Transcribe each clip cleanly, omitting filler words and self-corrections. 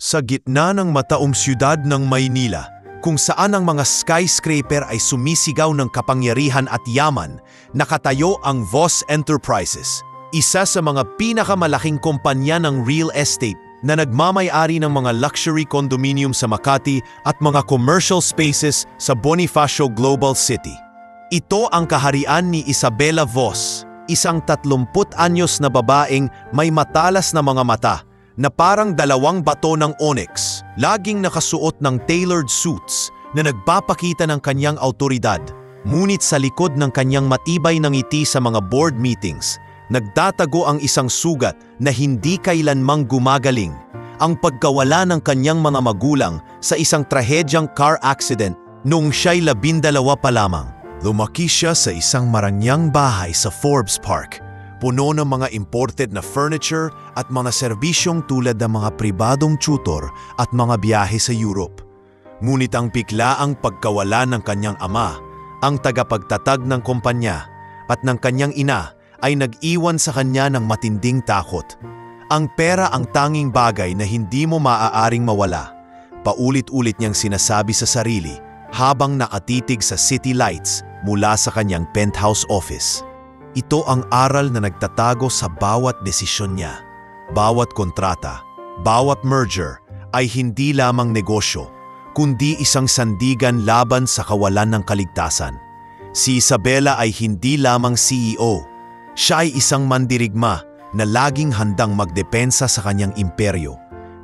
Sa gitna ng mataong siyudad ng Maynila, kung saan ang mga skyscraper ay sumisigaw ng kapangyarihan at yaman, nakatayo ang Voss Enterprises, isa sa mga pinakamalaking kumpanya ng real estate na nagmamay-ari ng mga luxury condominium sa Makati at mga commercial spaces sa Bonifacio Global City. Ito ang kaharian ni Isabela Voss, isang 30 anyos na babaeng may matalas na mga mata na parang dalawang bato ng onyx, laging nakasuot ng tailored suits na nagpapakita ng kanyang autoridad. Ngunit sa likod ng kanyang matibay na ngiti sa mga board meetings, nagtatago ang isang sugat na hindi kailanmang gumagaling, ang pagkawala ng kanyang mga magulang sa isang trahedyang car accident noong siya'y 12 pa lamang. Lumaki siya sa isang maranyang bahay sa Forbes Park, puno ng mga imported na furniture at mga serbisyong tulad ng mga pribadong tutor at mga biyahe sa Europe. Ngunit ang biglaang pagkawala ng kanyang ama, ang tagapagtatag ng kumpanya, at ng kanyang ina ay nag-iwan sa kanya ng matinding takot. Ang pera ang tanging bagay na hindi mo maaaring mawala. Paulit-ulit niyang sinasabi sa sarili habang nakatitig sa city lights mula sa kanyang penthouse office. Ito ang aral na nagtatago sa bawat desisyon niya. Bawat kontrata, bawat merger ay hindi lamang negosyo, kundi isang sandigan laban sa kawalan ng kaligtasan. Si Isabela ay hindi lamang CEO. Siya ay isang mandirigma na laging handang magdepensa sa kanyang imperyo,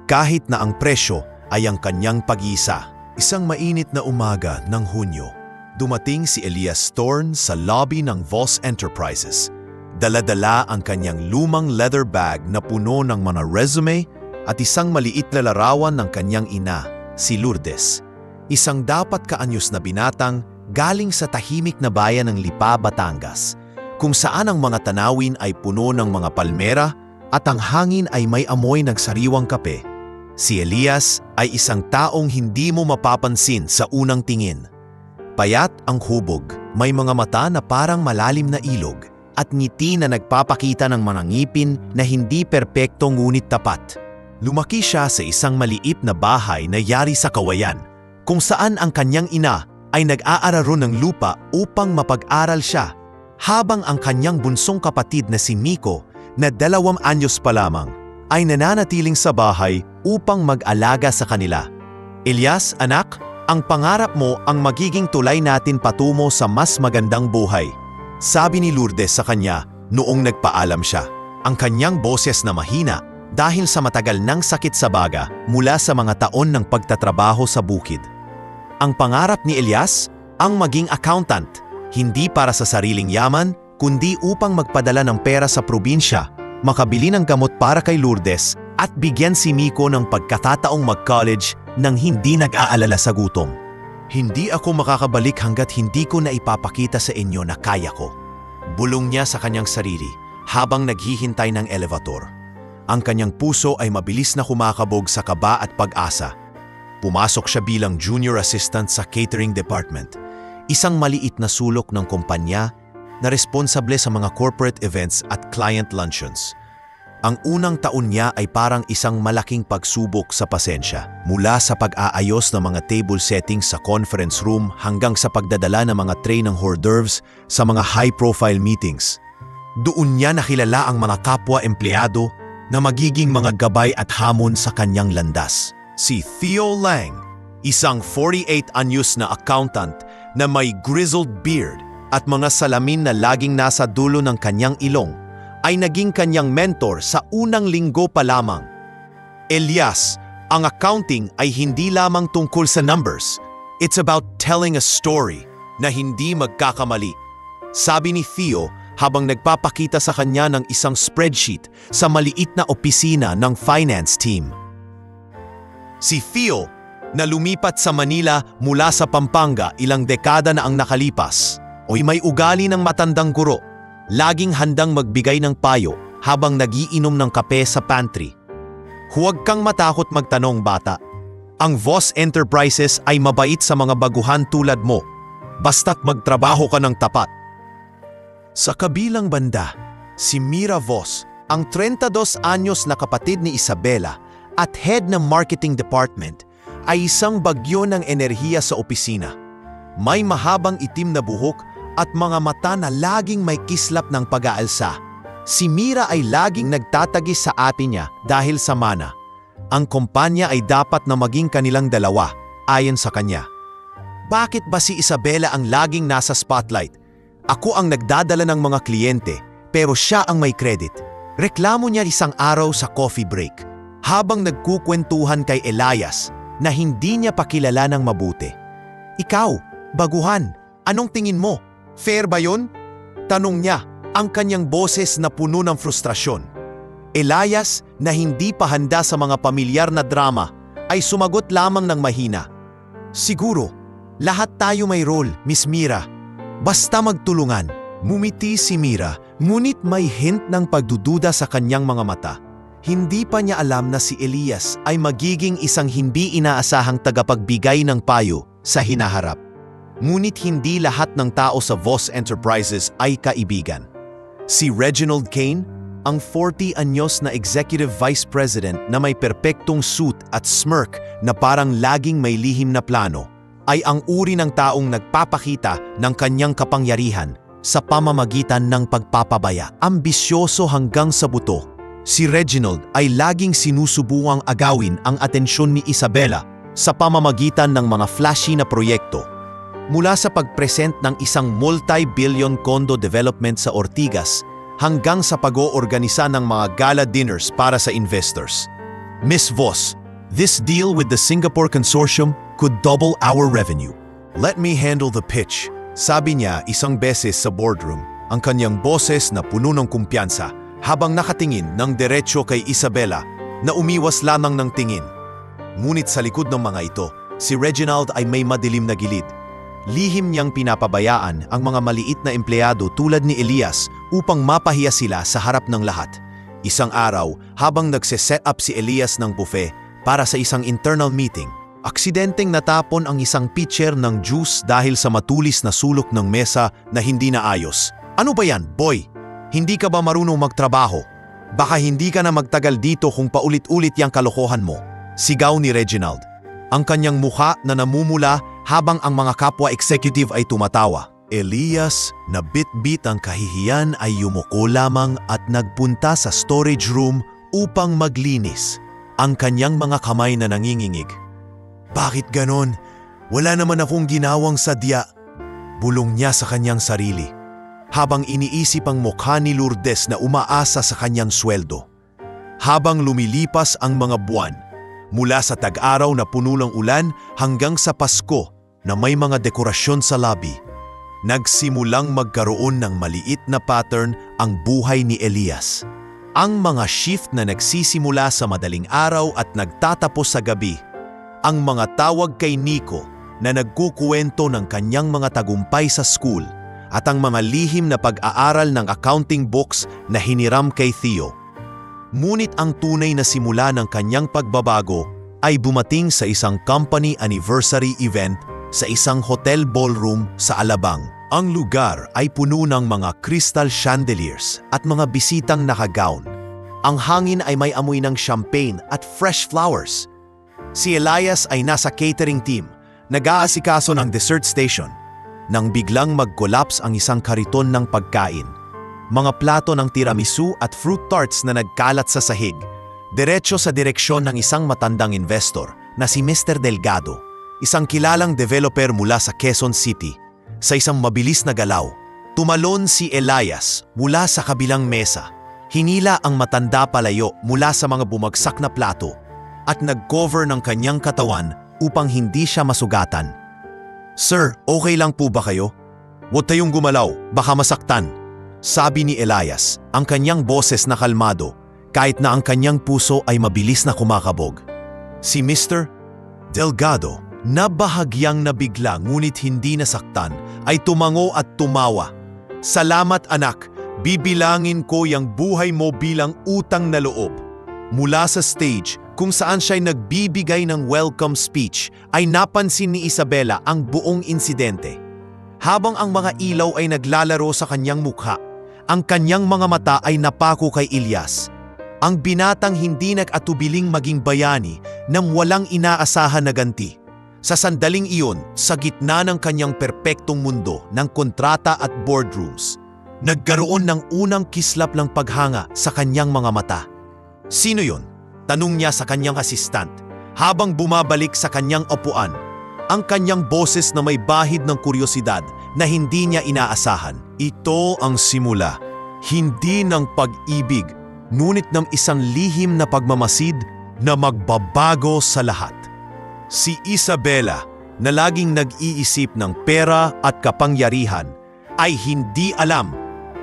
kahit na ang presyo ay ang kanyang pag-iisa. Isang mainit na umaga ng Hunyo, dumating si Elias Torn sa lobby ng Voss Enterprises. Dala-dala ang kanyang lumang leather bag na puno ng mga resume at isang maliit na larawan ng kanyang ina, si Lourdes. Isang dapat kaanyos na binatang galing sa tahimik na bayan ng Lipa, Batangas, kung saan ang mga tanawin ay puno ng mga palmera at ang hangin ay may amoy ng sariwang kape. Si Elias ay isang taong hindi mo mapapansin sa unang tingin. Payat ang hubog, may mga mata na parang malalim na ilog, at ngiti na nagpapakita ng mga ngipin na hindi perpekto ngunit tapat. Lumaki siya sa isang maliit na bahay na yari sa kawayan, kung saan ang kanyang ina ay nag-aararo ng lupa upang mapag-aral siya, habang ang kanyang bunsong kapatid na si Miko, na 2 anyos pa lamang, ay nananatiling sa bahay upang mag-alaga sa kanila. Elias, anak, ang pangarap mo ang magiging tulay natin patungo sa mas magandang buhay, sabi ni Lourdes sa kanya noong nagpaalam siya. Ang kanyang boses na mahina dahil sa matagal ng sakit sa baga mula sa mga taon ng pagtatrabaho sa bukid. Ang pangarap ni Elias, ang maging accountant, hindi para sa sariling yaman, kundi upang magpadala ng pera sa probinsya, makabili ng gamot para kay Lourdes at bigyan si Miko ng pagkakataong mag-college nang hindi nag-aalala sa gutom. Hindi ako makakabalik hanggat hindi ko na ipapakita sa inyo na kaya ko, bulong niya sa kanyang sarili habang naghihintay ng elevator. Ang kanyang puso ay mabilis na kumakabog sa kaba at pag-asa. Pumasok siya bilang junior assistant sa catering department, isang maliit na sulok ng kumpanya na responsable sa mga corporate events at client luncheons. Ang unang taon niya ay parang isang malaking pagsubok sa pasensya, mula sa pag-aayos ng mga table settings sa conference room hanggang sa pagdadala ng mga tray ng hors d'oeuvres sa mga high-profile meetings. Doon niya nakilala ang mga kapwa-empleyado na magiging mga gabay at hamon sa kanyang landas. Si Theo Lang, isang 48 anyos na accountant na may grizzled beard at mga salamin na laging nasa dulo ng kanyang ilong, ay naging kanyang mentor sa unang linggo pa lamang. Elias, ang accounting ay hindi lamang tungkol sa numbers. It's about telling a story na hindi magkakamali, sabi ni Theo habang nagpapakita sa kanya ng isang spreadsheet sa maliit na opisina ng finance team. Si Theo, na lumipat sa Manila mula sa Pampanga ilang dekada na ang nakalipas, ay may ugali ng matandang guro, laging handang magbigay ng payo habang nagiinom ng kape sa pantry. Huwag kang matakot magtanong, bata. Ang Voss Enterprises ay mabait sa mga baguhan tulad mo, basta't magtrabaho ka ng tapat. Sa kabilang banda, si Mira Voss, ang 32 anyos na kapatid ni Isabela, at head ng marketing department, ay isang bagyo ng enerhiya sa opisina. May mahabang itim na buhok at mga mata na laging may kislap ng pag-aalsa. Si Mira ay laging nagtatagis sa ate niya dahil sa mana. Ang kumpanya ay dapat na maging kanilang dalawa, ayon sa kanya. Bakit ba si Isabela ang laging nasa spotlight? Ako ang nagdadala ng mga kliyente, pero siya ang may credit. Reklamo niya isang araw sa coffee break, habang nagkukwentuhan kay Elias na hindi niya pa kilala ng mabuti. Ikaw, baguhan, anong tingin mo? Fair ba yun? Tanong niya, ang kanyang boses na puno ng frustrasyon. Elias, na hindi pa handa sa mga pamilyar na drama, ay sumagot lamang ng mahina. Siguro, lahat tayo may role, Miss Mira. Basta magtulungan. Mumiti si Mira, ngunit may hint ng pagdududa sa kanyang mga mata. Hindi pa niya alam na si Elias ay magiging isang hindi inaasahang tagapagbigay ng payo sa hinaharap. Ngunit hindi lahat ng tao sa Voss Enterprises ay kaibigan. Si Reginald Kane, ang 40 anyos na Executive Vice President na may perpektong suit at smirk na parang laging may lihim na plano, ay ang uri ng taong nagpapakita ng kanyang kapangyarihan sa pamamagitan ng pagpapabaya. Ambisyoso hanggang sa buto, si Reginald ay laging sinusubuang agawin ang atensyon ni Isabela sa pamamagitan ng mga flashy na proyekto. Mula sa pagpresent ng isang multi-billion condo development sa Ortigas hanggang sa pag-oorganisa ng mga gala dinners para sa investors. Miss Voss, this deal with the Singapore Consortium could double our revenue. Let me handle the pitch, sabi niya isang beses sa boardroom, ang kanyang boses na puno ng kumpiyansa habang nakatingin ng diretsyo kay Isabela na umiwas lamang ng tingin. Ngunit sa likod ng mga ito, si Reginald ay may madilim na gilid. Lihim niyang pinapabayaan ang mga maliit na empleyado tulad ni Elias upang mapahiya sila sa harap ng lahat. Isang araw, habang nagse-set up si Elias ng buffet para sa isang internal meeting, aksidenteng natapon ang isang pitcher ng juice dahil sa matulis na sulok ng mesa na hindi naayos. Ano ba yan, boy? Hindi ka ba marunong magtrabaho? Baka hindi ka na magtagal dito kung paulit-ulit yang kalokohan mo. Sigaw ni Reginald. Ang kanyang mukha na namumula habang ang mga kapwa executive ay tumatawa. Elias, na bit-bit ang kahihiyan, ay yumuko lamang at nagpunta sa storage room upang maglinis. Ang kanyang mga kamay na nangingingig. Bakit ganon? Wala naman akong ginawang sadya. Bulong niya sa kanyang sarili, habang iniisip ang mukha ni Lourdes na umaasa sa kanyang sweldo. Habang lumilipas ang mga buwan, mula sa tag-araw na puno ng ulan hanggang sa Pasko na may mga dekorasyon sa lobby, nagsimulang magkaroon ng maliit na pattern ang buhay ni Elias. Ang mga shift na nagsisimula sa madaling araw at nagtatapos sa gabi, ang mga tawag kay Nico na nagkukuwento ng kanyang mga tagumpay sa school, at ang mga lihim na pag-aaral ng accounting books na hiniram kay Theo. Ngunit ang tunay na simula ng kanyang pagbabago ay bumating sa isang company anniversary event sa isang hotel ballroom sa Alabang. Ang lugar ay puno ng mga crystal chandeliers at mga bisitang nakagown. Ang hangin ay may amoy ng champagne at fresh flowers. Si Elias ay nasa catering team, nag-aasikaso ng dessert station, nang biglang mag-collapse ang isang kariton ng pagkain. Mga plato ng tiramisu at fruit tarts na nagkalat sa sahig, diretso sa direksyon ng isang matandang investor na si Mr. Delgado, isang kilalang developer mula sa Quezon City. Sa isang mabilis na galaw, tumalon si Elias mula sa kabilang mesa. Hinila ang matanda palayo mula sa mga bumagsak na plato at nag-cover ng kanyang katawan upang hindi siya masugatan. Sir, okay lang po ba kayo? Huwag tayong gumalaw, baka masaktan. Sabi ni Elias, ang kanyang boses na kalmado, kahit na ang kanyang puso ay mabilis na kumakabog. Si Mr. Delgado, na bahagyang nabigla ngunit hindi nasaktan, ay tumango at tumawa. Salamat anak, bibilangin ko yang buhay mo bilang utang na loob. Mula sa stage, kung saan siya'y nagbibigay ng welcome speech, ay napansin ni Isabela ang buong insidente. Habang ang mga ilaw ay naglalaro sa kanyang mukha, ang kanyang mga mata ay napako kay Elias. Ang binatang hindi nag-atubiling maging bayani nang walang inaasahan na ganti. Sa sandaling iyon, sa gitna ng kanyang perpektong mundo ng kontrata at boardrooms, nagkaroon ng unang kislap ng paghanga sa kanyang mga mata. Sino yon? Tanong niya sa kanyang assistant habang bumabalik sa kanyang upuan. Ang kanyang boses na may bahid ng kuryosidad na hindi niya inaasahan. Ito ang simula, hindi ng pag-ibig, ngunit ng isang lihim na pagmamasid na magbabago sa lahat. Si Isabela, na laging nag-iisip ng pera at kapangyarihan, ay hindi alam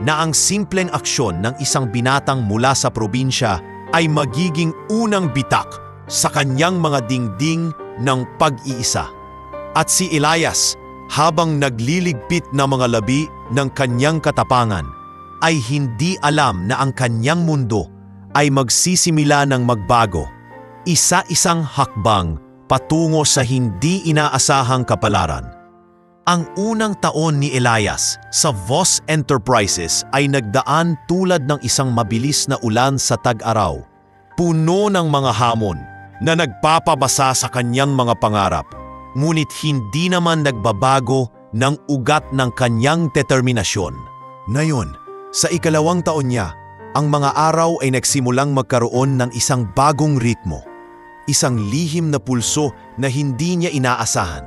na ang simpleng aksyon ng isang binatang mula sa probinsya ay magiging unang bitak sa kanyang mga dingding ng pag-iisa. At si Elias, habang nagliligpit na mga labi ng kanyang katapangan, ay hindi alam na ang kanyang mundo ay magsisimula ng magbago, isa-isang hakbang patungo sa hindi inaasahang kapalaran. Ang unang taon ni Elias sa Voss Enterprises ay nagdaan tulad ng isang mabilis na ulan sa tag-araw, puno ng mga hamon na nagpapabasa sa kanyang mga pangarap, ngunit hindi naman nagbabago ng ugat ng kanyang determinasyon. Ngayon, sa ikalawang taon niya, ang mga araw ay nagsimulang magkaroon ng isang bagong ritmo, isang lihim na pulso na hindi niya inaasahan.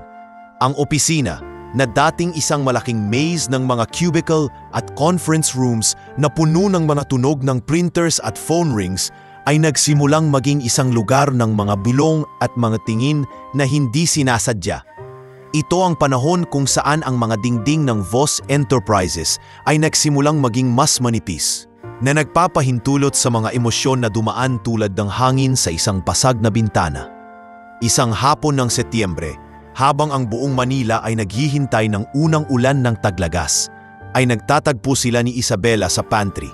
Ang opisina, na dating isang malaking maze ng mga cubicle at conference rooms na puno ng mga tunog ng printers at phone rings, ay nagsimulang maging isang lugar ng mga bulong at mga tingin na hindi sinasadya. Ito ang panahon kung saan ang mga dingding ng Voss Enterprises ay nagsimulang maging mas manipis, na nagpapahintulot sa mga emosyon na dumaan tulad ng hangin sa isang basag na bintana. Isang hapon ng Setyembre, habang ang buong Manila ay naghihintay ng unang ulan ng taglagas, ay nagtatagpo sila ni Isabela sa pantry,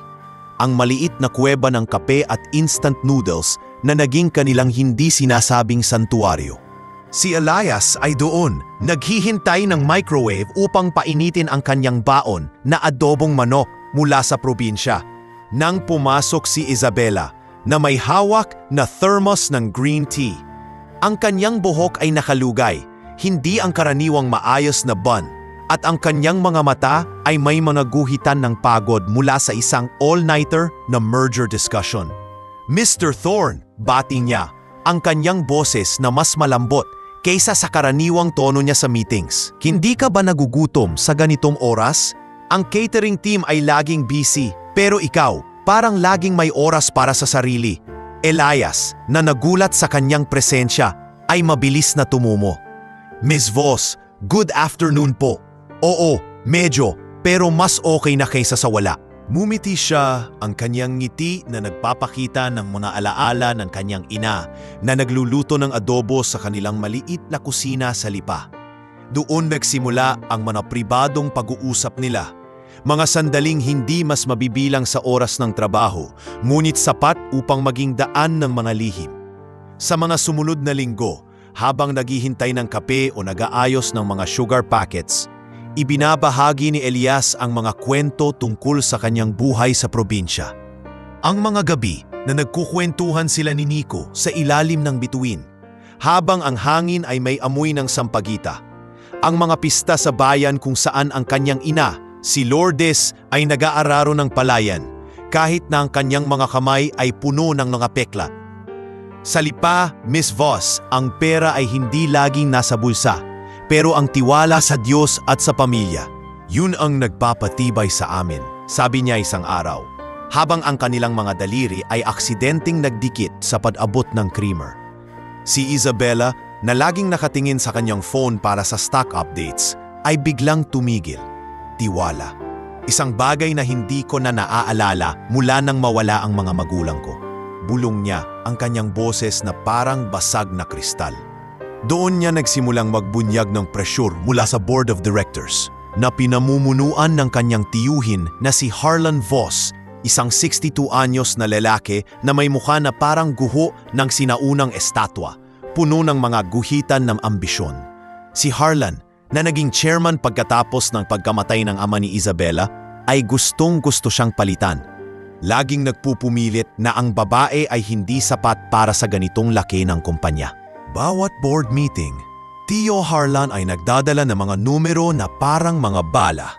ang maliit na kuweba ng kape at instant noodles na naging kanilang hindi sinasabing santuaryo. Si Elias ay doon, naghihintay ng microwave upang painitin ang kanyang baon na adobong manok mula sa probinsya. Nang pumasok si Isabela na may hawak na thermos ng green tea. Ang kanyang buhok ay nakalugay, hindi ang karaniwang maayos na bun, at ang kanyang mga mata ay may mga guhitan ng pagod mula sa isang all-nighter na merger discussion. Mr. Thorne, bati niya, ang kanyang boses na mas malambot kaysa sa karaniwang tono niya sa meetings. Hindi ka ba nagugutom sa ganitong oras? Ang catering team ay laging busy, pero ikaw, parang laging may oras para sa sarili. Elias, na nagulat sa kanyang presensya, ay mabilis na tumumo. Ms. Voss, good afternoon po. Oo, medyo, pero mas okay na kaysa sa wala. Mumiti siya, ang kanyang ngiti na nagpapakita ng mga alaala ng kanyang ina na nagluluto ng adobo sa kanilang maliit na kusina sa Lipa. Doon nagsimula ang mga pribadong pag-uusap nila. Mga sandaling hindi mas mabibilang sa oras ng trabaho, ngunit sapat upang maging daan ng mga lihim. Sa mga sumunod na linggo, habang naghihintay ng kape o nag-aayos ng mga sugar packets, ibinabahagi ni Elias ang mga kwento tungkol sa kanyang buhay sa probinsya. Ang mga gabi na nagkukwentuhan sila ni Nico sa ilalim ng bituin, habang ang hangin ay may amoy ng sampagita. Ang mga pista sa bayan kung saan ang kanyang ina, si Lourdes, ay nag-aararo ng palayan, kahit na ang kanyang mga kamay ay puno ng mga peklat. Sa Lipa, Ms. Voss, ang pera ay hindi laging nasa bulsa, pero ang tiwala sa Diyos at sa pamilya, yun ang nagpapatibay sa amin, sabi niya isang araw, habang ang kanilang mga daliri ay aksidenteng nagdikit sa pag-abot ng creamer. Si Isabela, na laging nakatingin sa kanyang phone para sa stock updates, ay biglang tumigil. Tiwala. Isang bagay na hindi ko na naaalala mula nang mawala ang mga magulang ko. Bulong niya ang kanyang boses na parang basag na kristal. Doon niya nagsimulang magbunyag ng presyur mula sa Board of Directors na pinamumunuan ng kanyang tiyuhin na si Harlan Voss, isang 62 anyos na lalaki na may mukha na parang guho ng sinaunang estatwa, puno ng mga guhitan ng ambisyon. Si Harlan, na naging chairman pagkatapos ng pagkamatay ng ama ni Isabela, ay gustong-gusto siyang palitan. Laging nagpupumilit na ang babae ay hindi sapat para sa ganitong laki ng kumpanya. Bawat board meeting, Tio Harlan ay nagdadala ng mga numero na parang mga bala.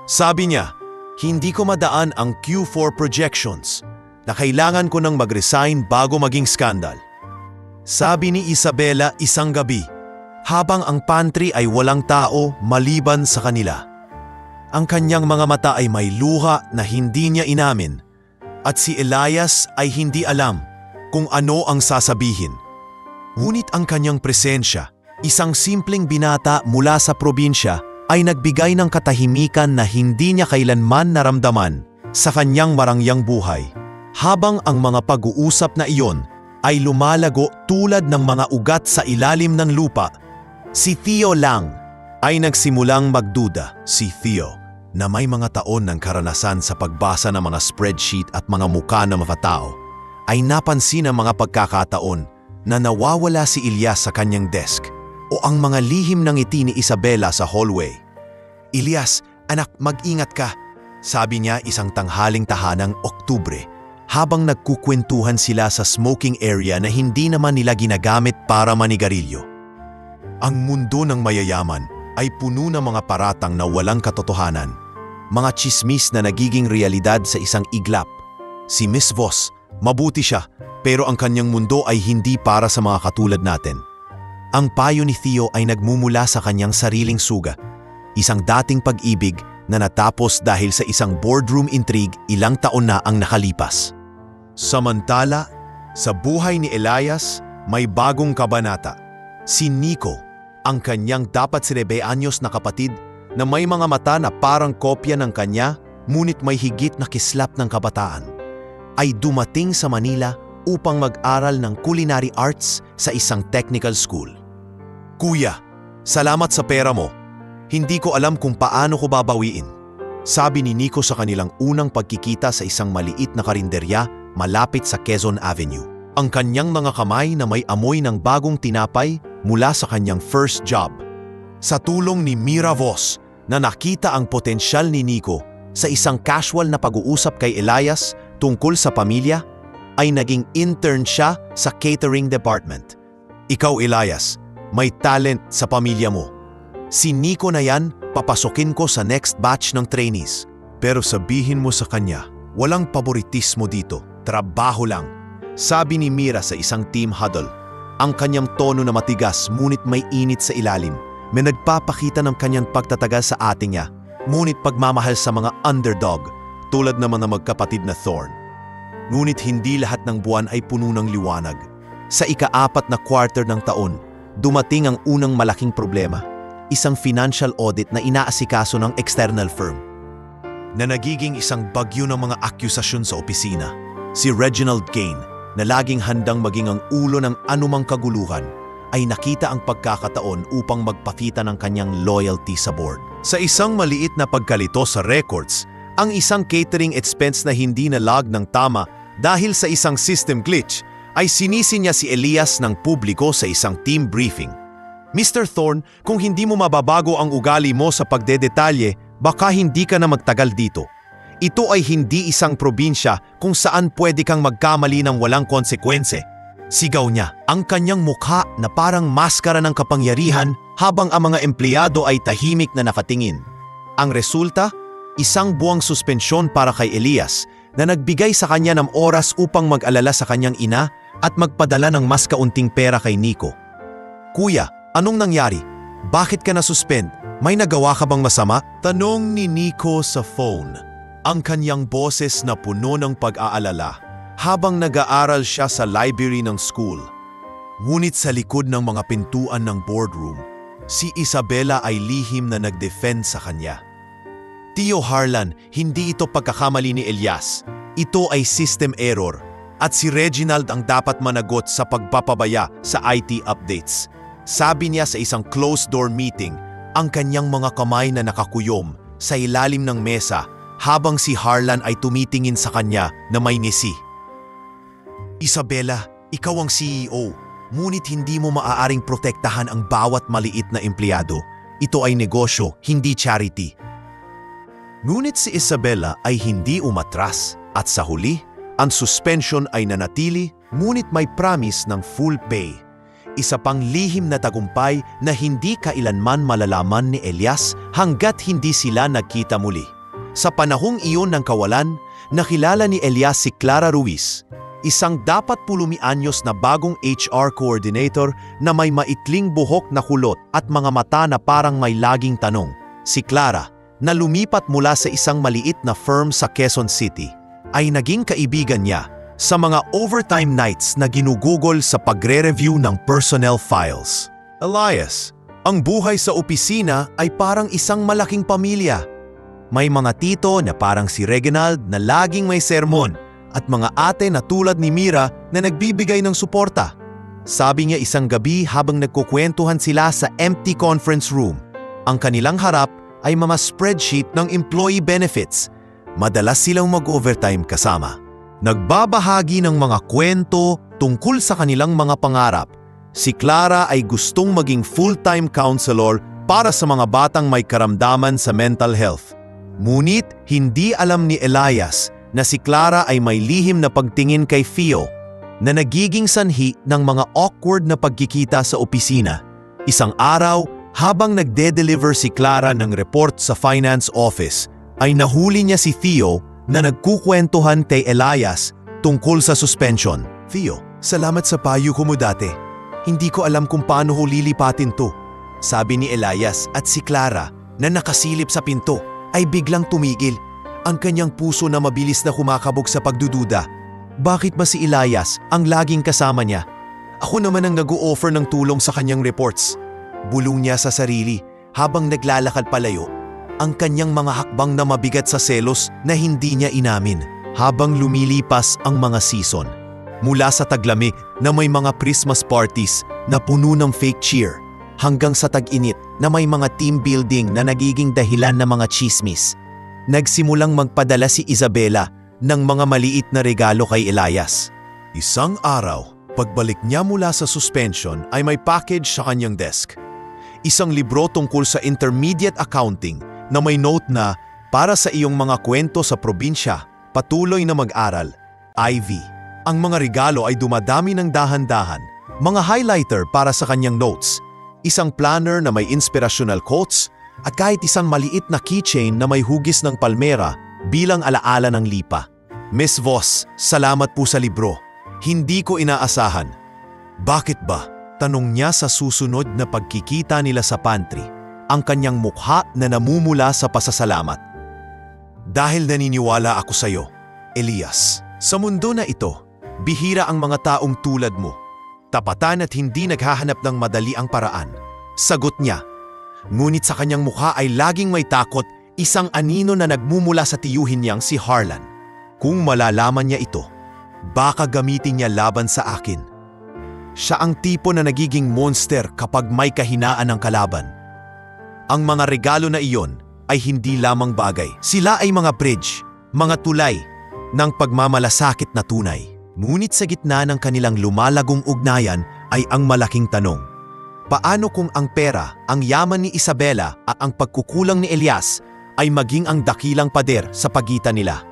Sabi niya, hindi ko madaan ang Q4 projections na kailangan ko nang mag-resign bago maging skandal. Sabi ni Isabela isang gabi, habang ang pantry ay walang tao maliban sa kanila. Ang kanyang mga mata ay may luha na hindi niya inamin at si Elias ay hindi alam kung ano ang sasabihin. Ngunit ang kanyang presensya, isang simpleng binata mula sa probinsya, ay nagbigay ng katahimikan na hindi niya kailanman naramdaman sa kanyang marangyang buhay. Habang ang mga pag-uusap na iyon ay lumalago tulad ng mga ugat sa ilalim ng lupa, si Theo lang ay nagsimulang magduda. Si Theo, na may mga taon ng karanasan sa pagbasa ng mga spreadsheet at mga muka ng mga tao, ay napansin ang mga pagkakataon na nawawala si Elias sa kanyang desk o ang mga lihim ng ngiti ni Isabela sa hallway. "Elias, anak, mag-ingat ka," sabi niya isang tanghaling tahanang Oktubre, habang nagkukwentuhan sila sa smoking area na hindi naman nila ginagamit para manigarilyo. Ang mundo ng mayayaman ay puno ng mga paratang na walang katotohanan, mga tsismis na nagiging realidad sa isang iglap. Si Miss Voss, mabuti siya, pero ang kanyang mundo ay hindi para sa mga katulad natin. Ang payo ni Theo ay nagmumula sa kanyang sariling suga, isang dating pag-ibig na natapos dahil sa isang boardroom intrigue ilang taon na ang nakalipas. Samantala, sa buhay ni Elias, may bagong kabanata. Si Nico, ang kanyang dapat 9 anyos na kapatid na may mga mata na parang kopya ng kanya ngunit may higit na kislap ng kabataan, ay dumating sa Manila upang mag-aral ng culinary arts sa isang technical school. "Kuya, salamat sa pera mo. Hindi ko alam kung paano ko babawiin," sabi ni Nico sa kanilang unang pagkikita sa isang maliit na karinderya malapit sa Quezon Avenue. Ang kanyang mga kamay na may amoy ng bagong tinapay mula sa kanyang first job. Sa tulong ni Mira Voss na nakita ang potensyal ni Nico sa isang casual na pag-uusap kay Elias tungkol sa pamilya, ay naging intern siya sa catering department. "Ikaw, Elias, may talent sa pamilya mo. Si Nico na yan, papasukin ko sa next batch ng trainees. Pero sabihin mo sa kanya, walang paboritismo dito, trabaho lang," sabi ni Mira sa isang team huddle. Ang kanyang tono na matigas ngunit may init sa ilalim, may nagpapakita ng kanyang pagtatagal sa ating niya, ngunit pagmamahal sa mga underdog tulad naman ng magkapatid na Thorn. Ngunit hindi lahat ng buwan ay puno ng liwanag. Sa ika-4 na quarter ng taon, dumating ang unang malaking problema, isang financial audit na inaasikaso ng external firm, na nagiging isang bagyo ng mga akusasyon sa opisina. Si Reginald Gain, na laging handang maging ang ulo ng anumang kaguluhan, ay nakita ang pagkakataon upang magpakita ng kanyang loyalty sa board. Sa isang maliit na pagkalito sa records, ang isang catering expense na hindi nalag ng tama dahil sa isang system glitch, ay sinisi niya si Elias ng publiko sa isang team briefing. "Mr. Thorn, kung hindi mo mababago ang ugali mo sa pagdedetalye, baka hindi ka na magtagal dito. Ito ay hindi isang probinsya kung saan pwede kang magkamali ng walang konsekwense," sigaw niya, ang kanyang mukha na parang maskara ng kapangyarihan habang ang mga empleyado ay tahimik na nakatingin. Ang resulta, isang buwang suspensyon para kay Elias na nagbigay sa kanya ng oras upang mag-alala sa kanyang ina at magpadala ng mas kaunting pera kay Nico. "Kuya, anong nangyari? Bakit ka na-suspend? May nagawa ka bang masama?" tanong ni Nico sa phone, ang kanyang boses na puno ng pag-aalala habang nag-aaral siya sa library ng school. Ngunit sa likod ng mga pintuan ng boardroom, si Isabela ay lihim na nag-defend sa kanya. "Tio Harlan, hindi ito pagkakamali ni Elias. Ito ay system error at si Reginald ang dapat managot sa pagpapabaya sa IT updates," sabi niya sa isang closed-door meeting, ang kanyang mga kamay na nakakuyom sa ilalim ng mesa habang si Harlan ay tumitingin sa kanya na may ngisi. "Isabela, ikaw ang CEO, ngunit hindi mo maaaring protektahan ang bawat maliit na empleyado. Ito ay negosyo, hindi charity." Ngunit si Isabela ay hindi umatras. At sa huli, ang suspension ay nanatili ngunit may promise ng full pay. Isa pang lihim na tagumpay na hindi kailanman malalaman ni Elias hanggat hindi sila nagkita muli. Sa panahong iyon ng kawalan, nakilala ni Elias si Clara Ruiz, isang dapat 10 anyos na bagong HR coordinator na may maikling buhok na kulot at mga mata na parang may laging tanong. Si Clara, na lumipat mula sa isang maliit na firm sa Quezon City, ay naging kaibigan niya sa mga overtime nights na ginugugol sa pagre-review ng personnel files. Elias, ang buhay sa opisina ay parang isang malaking pamilya. May mga tito na parang si Reginald na laging may sermon at mga ate na tulad ni Mira na nagbibigay ng suporta. Sabi niya isang gabi habang nagkukwentuhan sila sa empty conference room. Ang kanilang harap ay mga spreadsheet ng employee benefits. Madalas silang mag-overtime kasama. Nagbabahagi ng mga kwento tungkol sa kanilang mga pangarap. Si Clara ay gustong maging full-time counselor para sa mga batang may karamdaman sa mental health. Ngunit hindi alam ni Elias na si Clara ay may lihim na pagtingin kay Theo na nagiging sanhi ng mga awkward na pagkikita sa opisina. Isang araw, habang nagde-deliver si Clara ng report sa finance office, ay nahuli niya si Theo na nagkukwentuhan kay Elias tungkol sa suspension. Theo, salamat sa payo ko mo dati. Hindi ko alam kung paano ko lilipatin to. Sabi ni Elias at si Clara na nakasilip sa pinto ay biglang tumigil. Ang kanyang puso na mabilis na kumakabog sa pagdududa. Bakit ba si Elias ang laging kasama niya? Ako naman ang nag-o-offer ng tulong sa kanyang reports. Bulong niya sa sarili habang naglalakad palayo. Ang kanyang mga hakbang na mabigat sa selos na hindi niya inamin habang lumilipas ang mga season. Mula sa taglamig na may mga Christmas parties na puno ng fake cheer hanggang sa tag-init na may mga team building na nagiging dahilan ng mga chismis. Nagsimulang magpadala si Isabela ng mga maliit na regalo kay Elias. Isang araw, pagbalik niya mula sa suspension ay may package sa kanyang desk. Isang libro tungkol sa intermediate accounting na may note na para sa iyong mga kwento sa probinsya, patuloy na mag-aral. Ivy. Ang mga regalo ay dumadami ng dahan-dahan, mga highlighter para sa kanyang notes, isang planner na may inspirational quotes, at kahit isang maliit na keychain na may hugis ng palmera bilang alaala ng lipa. Miss Voss, salamat po sa libro. Hindi ko inaasahan. Bakit ba? Tanong niya sa susunod na pagkikita nila sa pantry. Ang kanyang mukha na namumula sa pasasalamat. Dahil naniniwala ako sa iyo, Elias. Sa mundo na ito, bihira ang mga taong tulad mo. Tapatan at hindi naghahanap ng madali ang paraan. Sagot niya. Ngunit sa kanyang mukha ay laging may takot, isang anino na nagmumula sa tiyuhin niyang si Harlan. Kung malalaman niya ito, baka gamitin niya laban sa akin. Siya ang tipo na nagiging monster kapag may kahinaan ng kalaban. Ang mga regalo na iyon ay hindi lamang bagay. Sila ay mga bridge, mga tulay ng pagmamalasakit na tunay. Ngunit sa gitna ng kanilang lumalagong ugnayan ay ang malaking tanong. Paano kung ang pera, ang yaman ni Isabela at ang pagkukulang ni Elias ay maging ang dakilang pader sa pagitan nila?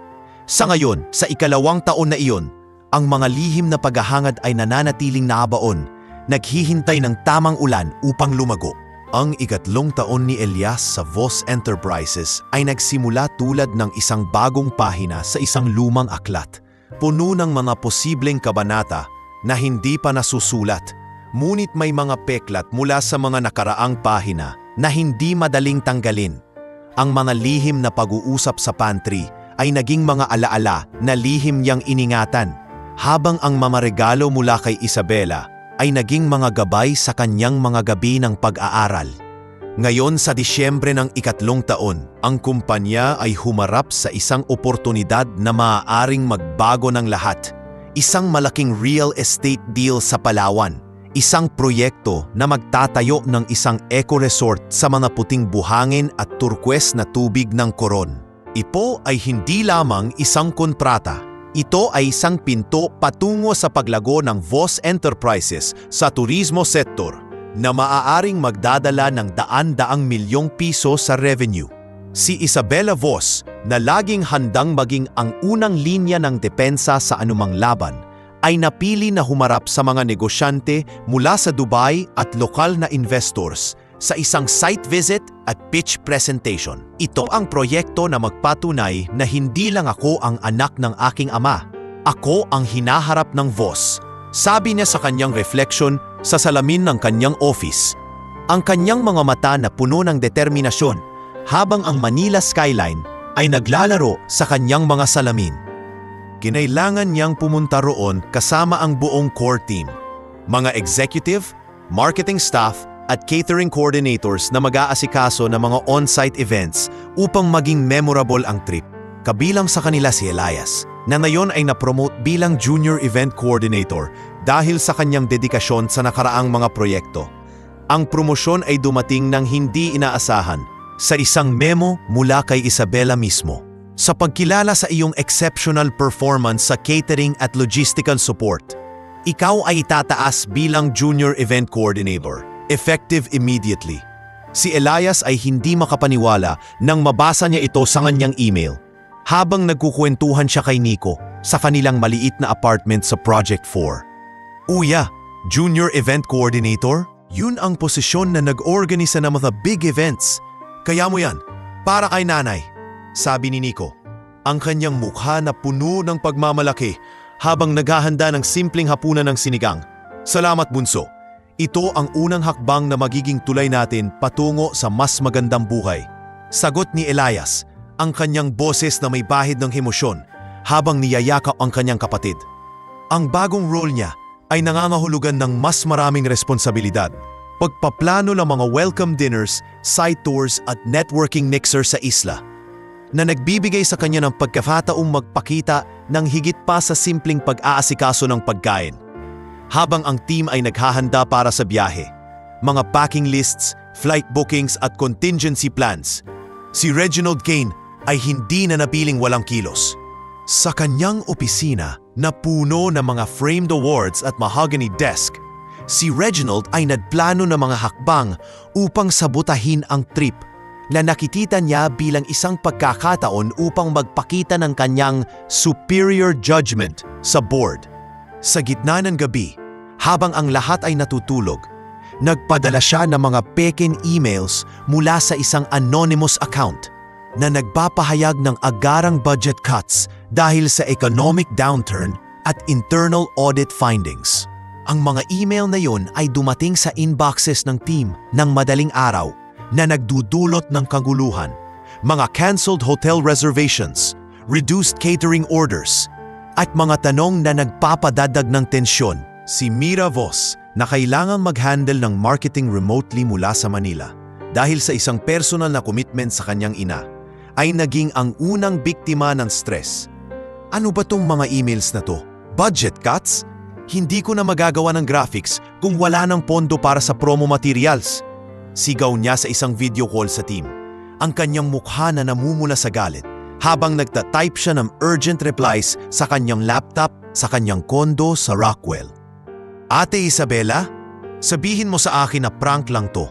Sa ngayon, sa ikalawang taon na iyon, ang mga lihim na paghahangad ay nananatiling naabaon, naghihintay ng tamang ulan upang lumago. Ang ikatlong taon ni Elias sa Voss Enterprises ay nagsimula tulad ng isang bagong pahina sa isang lumang aklat, puno ng mga posibleng kabanata na hindi pa nasusulat, ngunit may mga peklat mula sa mga nakaraang pahina na hindi madaling tanggalin. Ang mga lihim na pag-uusap sa pantry ay naging mga alaala na lihim niyang iningatan, habang ang mga regalo mula kay Isabela ay naging mga gabay sa kanyang mga gabi ng pag-aaral. Ngayon sa Disyembre ng ikatlong taon, ang kumpanya ay humarap sa isang oportunidad na maaaring magbago ng lahat. Isang malaking real estate deal sa Palawan. Isang proyekto na magtatayo ng isang eco-resort sa mga puting buhangin at turquoise na tubig ng Coron. Ito ay hindi lamang isang kontrata. Ito ay isang pinto patungo sa paglago ng Voss Enterprises sa turismo sector na maaaring magdadala ng daan-daang milyong piso sa revenue. Si Isabela Vos, na laging handang maging ang unang linya ng depensa sa anumang laban, ay napili na humarap sa mga negosyante mula sa Dubai at lokal na investors sa isang site visit at pitch presentation. Ito ang proyekto na magpatunay na hindi lang ako ang anak ng aking ama. Ako ang hinaharap ng Vos. Sabi niya sa kanyang reflection sa salamin ng kanyang office. Ang kanyang mga mata na puno ng determinasyon habang ang Manila skyline ay naglalaro sa kanyang mga salamin. Kinailangan niyang pumunta roon kasama ang buong core team, mga executive, marketing staff at catering coordinators na mag-aasikaso ng mga on-site events upang maging memorable ang trip. Kabilang sa kanila si Elias, na ngayon ay napromote bilang Junior Event Coordinator dahil sa kanyang dedikasyon sa nakaraang mga proyekto. Ang promosyon ay dumating ng hindi inaasahan sa isang memo mula kay Isabela mismo. Sa pagkilala sa iyong exceptional performance sa catering at logistical support, ikaw ay itataas bilang Junior Event Coordinator, effective immediately. Si Elias ay hindi makapaniwala nang mabasa niya ito sa kanyang email, habang nagkukwentuhan siya kay Nico sa kanilang maliit na apartment sa Project 4. Uya, Junior Event Coordinator? Yun ang posisyon na nag-organisa ng mga big events. Kaya mo yan, para kay nanay. Sabi ni Nico, ang kanyang mukha na puno ng pagmamalaki habang naghahanda ng simpleng hapunan ng sinigang. Salamat bunso. Ito ang unang hakbang na magiging tulay natin patungo sa mas magandang buhay. Sagot ni Elias, ang kanyang boses na may bahid ng emosyon habang niyayakap ang kanyang kapatid. Ang bagong role niya ay nangangahulugan ng mas maraming responsibilidad. Pagpaplano ng mga welcome dinners, site tours at networking mixer sa isla, na nagbibigay sa kanya ng pagkakataong magpakita ng higit pa sa simpleng pag-aasikaso ng pagkain. Habang ang team ay naghahanda para sa biyahe, mga packing lists, flight bookings at contingency plans, si Reginald Kane ay hindi na napiling walang kilos. Sa kanyang opisina na puno ng mga framed awards at mahogany desk, si Reginald ay nagplano ng mga hakbang upang sabutahin ang trip na nakikita niya bilang isang pagkakataon upang magpakita ng kanyang superior judgment sa board. Sa gitna ng gabi, habang ang lahat ay natutulog, nagpadala siya ng mga peking emails mula sa isang anonymous account na nagpapahayag ng agarang budget cuts dahil sa economic downturn at internal audit findings. Ang mga email na yun ay dumating sa inboxes ng team ng madaling araw na nagdudulot ng kaguluhan, mga cancelled hotel reservations, reduced catering orders, at mga tanong na nagpapadadag ng tensyon. Si Mira Vos na kailangang mag-handle ng marketing remotely mula sa Manila dahil sa isang personal na commitment sa kanyang ina, ay naging ang unang biktima ng stress. Ano ba tong mga emails na to? Budget cuts? Hindi ko na magagawa ng graphics kung wala ng pondo para sa promo materials. Sigaw niya sa isang video call sa team. Ang kanyang mukha na namumula sa galit habang nagta-type siya ng urgent replies sa kanyang laptop sa kanyang kondo sa Rockwell. Ate Isabela, sabihin mo sa akin na prank lang to.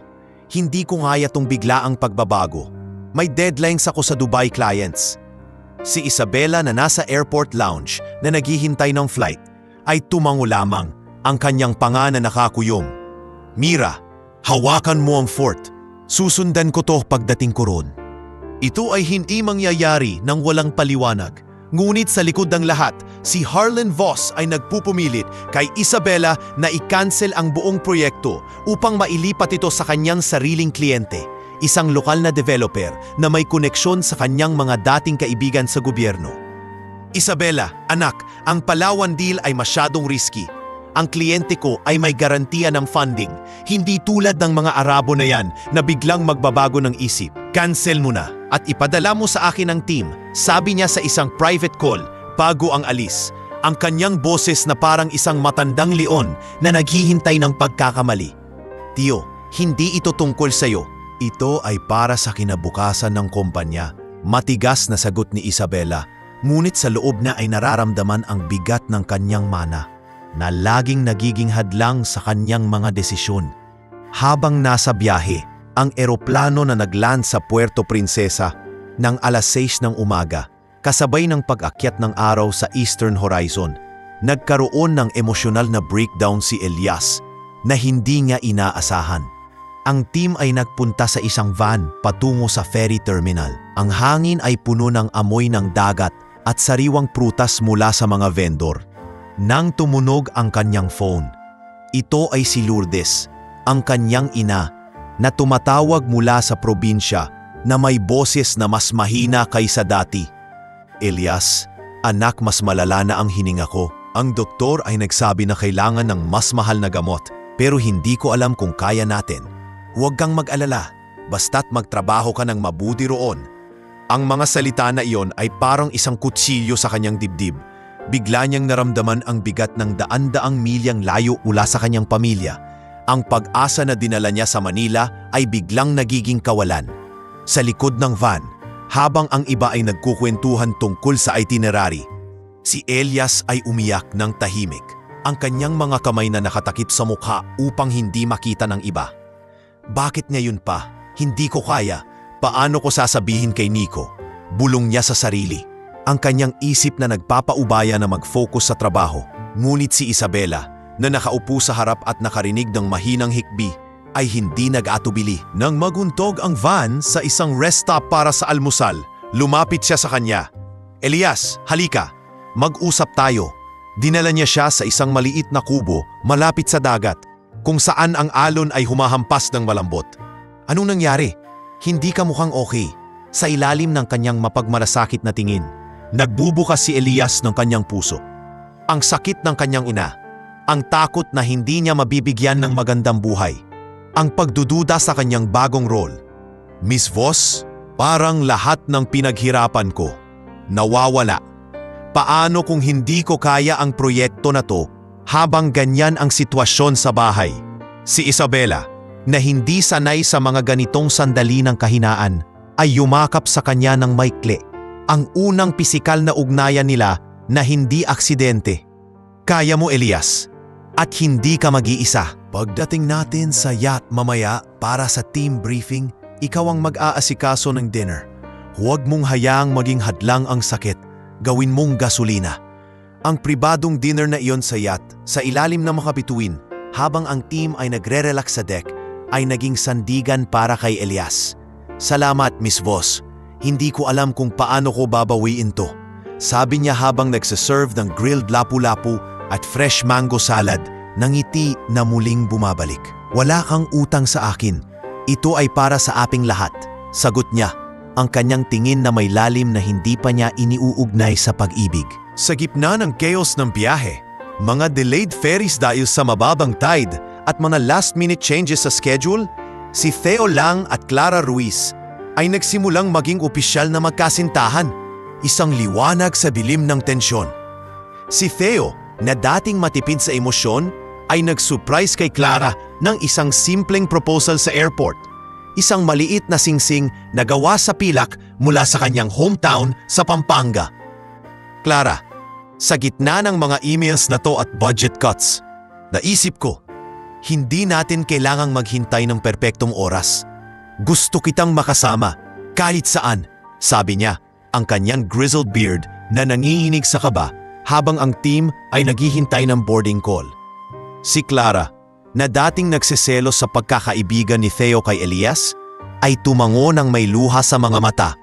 Hindi ko ngaya tong biglaang pagbabago. May deadlines ako sa Dubai clients. Si Isabela na nasa airport lounge na naghihintay ng flight ay tumango lamang, ang kanyang panga na nakakuyom. Mira, hawakan mo ang fort. Susundan ko to pagdating ko ron. Ito ay hindi mangyayari nang walang paliwanag. Ngunit sa likod ng lahat, si Harlan Vos ay nagpupumilit kay Isabela na i-cancel ang buong proyekto upang mailipat ito sa kanyang sariling kliyente, isang lokal na developer na may koneksyon sa kanyang mga dating kaibigan sa gobyerno. Isabela, anak, ang Palawan deal ay masyadong risky. Ang kliyente ko ay may garantiya ng funding, hindi tulad ng mga Arabo na yan na biglang magbabago ng isip. Cancel mo na at ipadala mo sa akin ang team, sabi niya sa isang private call bago ang alis. Ang kanyang boses na parang isang matandang leon na naghihintay ng pagkakamali. Tiyo, hindi ito tungkol sa iyo. Ito ay para sa kinabukasan ng kumpanya. Matigas na sagot ni Isabela, ngunit sa loob na ay nararamdaman ang bigat ng kanyang mana na laging nagiging hadlang sa kanyang mga desisyon. Habang nasa biyahe, ang eroplano na nagland sa Puerto Princesa ng alas 6 ng umaga, kasabay ng pag-akyat ng araw sa Eastern Horizon, nagkaroon ng emosyonal na breakdown si Elias na hindi niya inaasahan. Ang team ay nagpunta sa isang van patungo sa ferry terminal. Ang hangin ay puno ng amoy ng dagat at sariwang prutas mula sa mga vendor. Nang tumunog ang kanyang phone, ito ay si Lourdes, ang kanyang ina, na tumatawag mula sa probinsya na may boses na mas mahina kaysa dati. Elias, anak, mas malala na ang hininga ko. Ang doktor ay nagsabi na kailangan ng mas mahal na gamot, pero hindi ko alam kung kaya natin. Huwag kang mag-alala, basta't magtrabaho ka ng mabuti roon. Ang mga salita na iyon ay parang isang kutsilyo sa kanyang dibdib. Bigla niyang naramdaman ang bigat ng daan-daang milyang layo mula sa kanyang pamilya. Ang pag-asa na dinala niya sa Manila ay biglang nagiging kawalan. Sa likod ng van, habang ang iba ay nagkukwentuhan tungkol sa itinerary, si Elias ay umiyak ng tahimik. Ang kanyang mga kamay na nakatakip sa mukha upang hindi makita ng iba. Bakit ngayon pa? Hindi ko kaya. Paano ko sasabihin kay Nico? Bulong niya sa sarili. Ang kanyang isip na nagpapaubaya na mag-focus sa trabaho. Ngunit si Isabela, na nakaupo sa harap at nakarinig ng mahinang hikbi, ay hindi nag-atubili. Nang maguntog ang van sa isang rest stop para sa almusal, lumapit siya sa kanya. Elias, halika. Mag-usap tayo. Dinala niya siya sa isang maliit na kubo malapit sa dagat, kung saan ang alon ay humahampas ng malambot. Anong nangyari? Hindi ka mukhang okay. Sa ilalim ng kanyang mapagmalasakit na tingin, nagbubukas si Elias ng kanyang puso. Ang sakit ng kanyang ina, ang takot na hindi niya mabibigyan ng magandang buhay, ang pagdududa sa kanyang bagong role. Miss Voss, parang lahat ng pinaghirapan ko, nawawala. Paano kung hindi ko kaya ang proyekto na to habang ganyan ang sitwasyon sa bahay? Si Isabela, na hindi sanay sa mga ganitong sandali ng kahinaan, ay yumakap sa kanya ng maikli. Ang unang pisikal na ugnayan nila na hindi aksidente. Kaya mo, Elias, at hindi ka mag-iisa. Pagdating natin sa yacht mamaya para sa team briefing, ikaw ang mag-aasikaso ng dinner. Huwag mong hayaang maging hadlang ang sakit. Gawin mong gasolina. Ang pribadong dinner na iyon sa yacht, sa ilalim ng mga bituin, habang ang team ay nagre-relax sa deck, ay naging sandigan para kay Elias. Salamat, Miss Voss. Hindi ko alam kung paano ko babawiin to. Sabi niya habang nagsaserve ng grilled lapu-lapu at fresh mango salad na ngiti na muling bumabalik. Wala kang utang sa akin. Ito ay para sa aping lahat. Sagot niya, ang kanyang tingin na may lalim na hindi pa niya iniuugnay sa pag-ibig. Sa gitna ng chaos ng biyahe, mga delayed ferries dahil sa mababang tide at mga last-minute changes sa schedule, si Theo Lang at Clara Ruiz ay nagsimulang maging opisyal na magkasintahan, isang liwanag sa dilim ng tensyon. Si Theo, na dating matipid sa emosyon, ay nag-surprise kay Clara ng isang simpleng proposal sa airport. Isang maliit na singsing na gawa sa pilak mula sa kanyang hometown sa Pampanga. Clara, sa gitna ng mga emails na to at budget cuts, naisip ko, hindi natin kailangang maghintay ng perpektong oras. Gusto kitang makasama, kahit saan, sabi niya, ang kanyang grizzled beard na nanginginig sa kaba habang ang team ay naghihintay ng boarding call. Si Clara, na dating nagseselos sa pagkakaibigan ni Theo kay Elias, ay tumango ng may luha sa mga mata.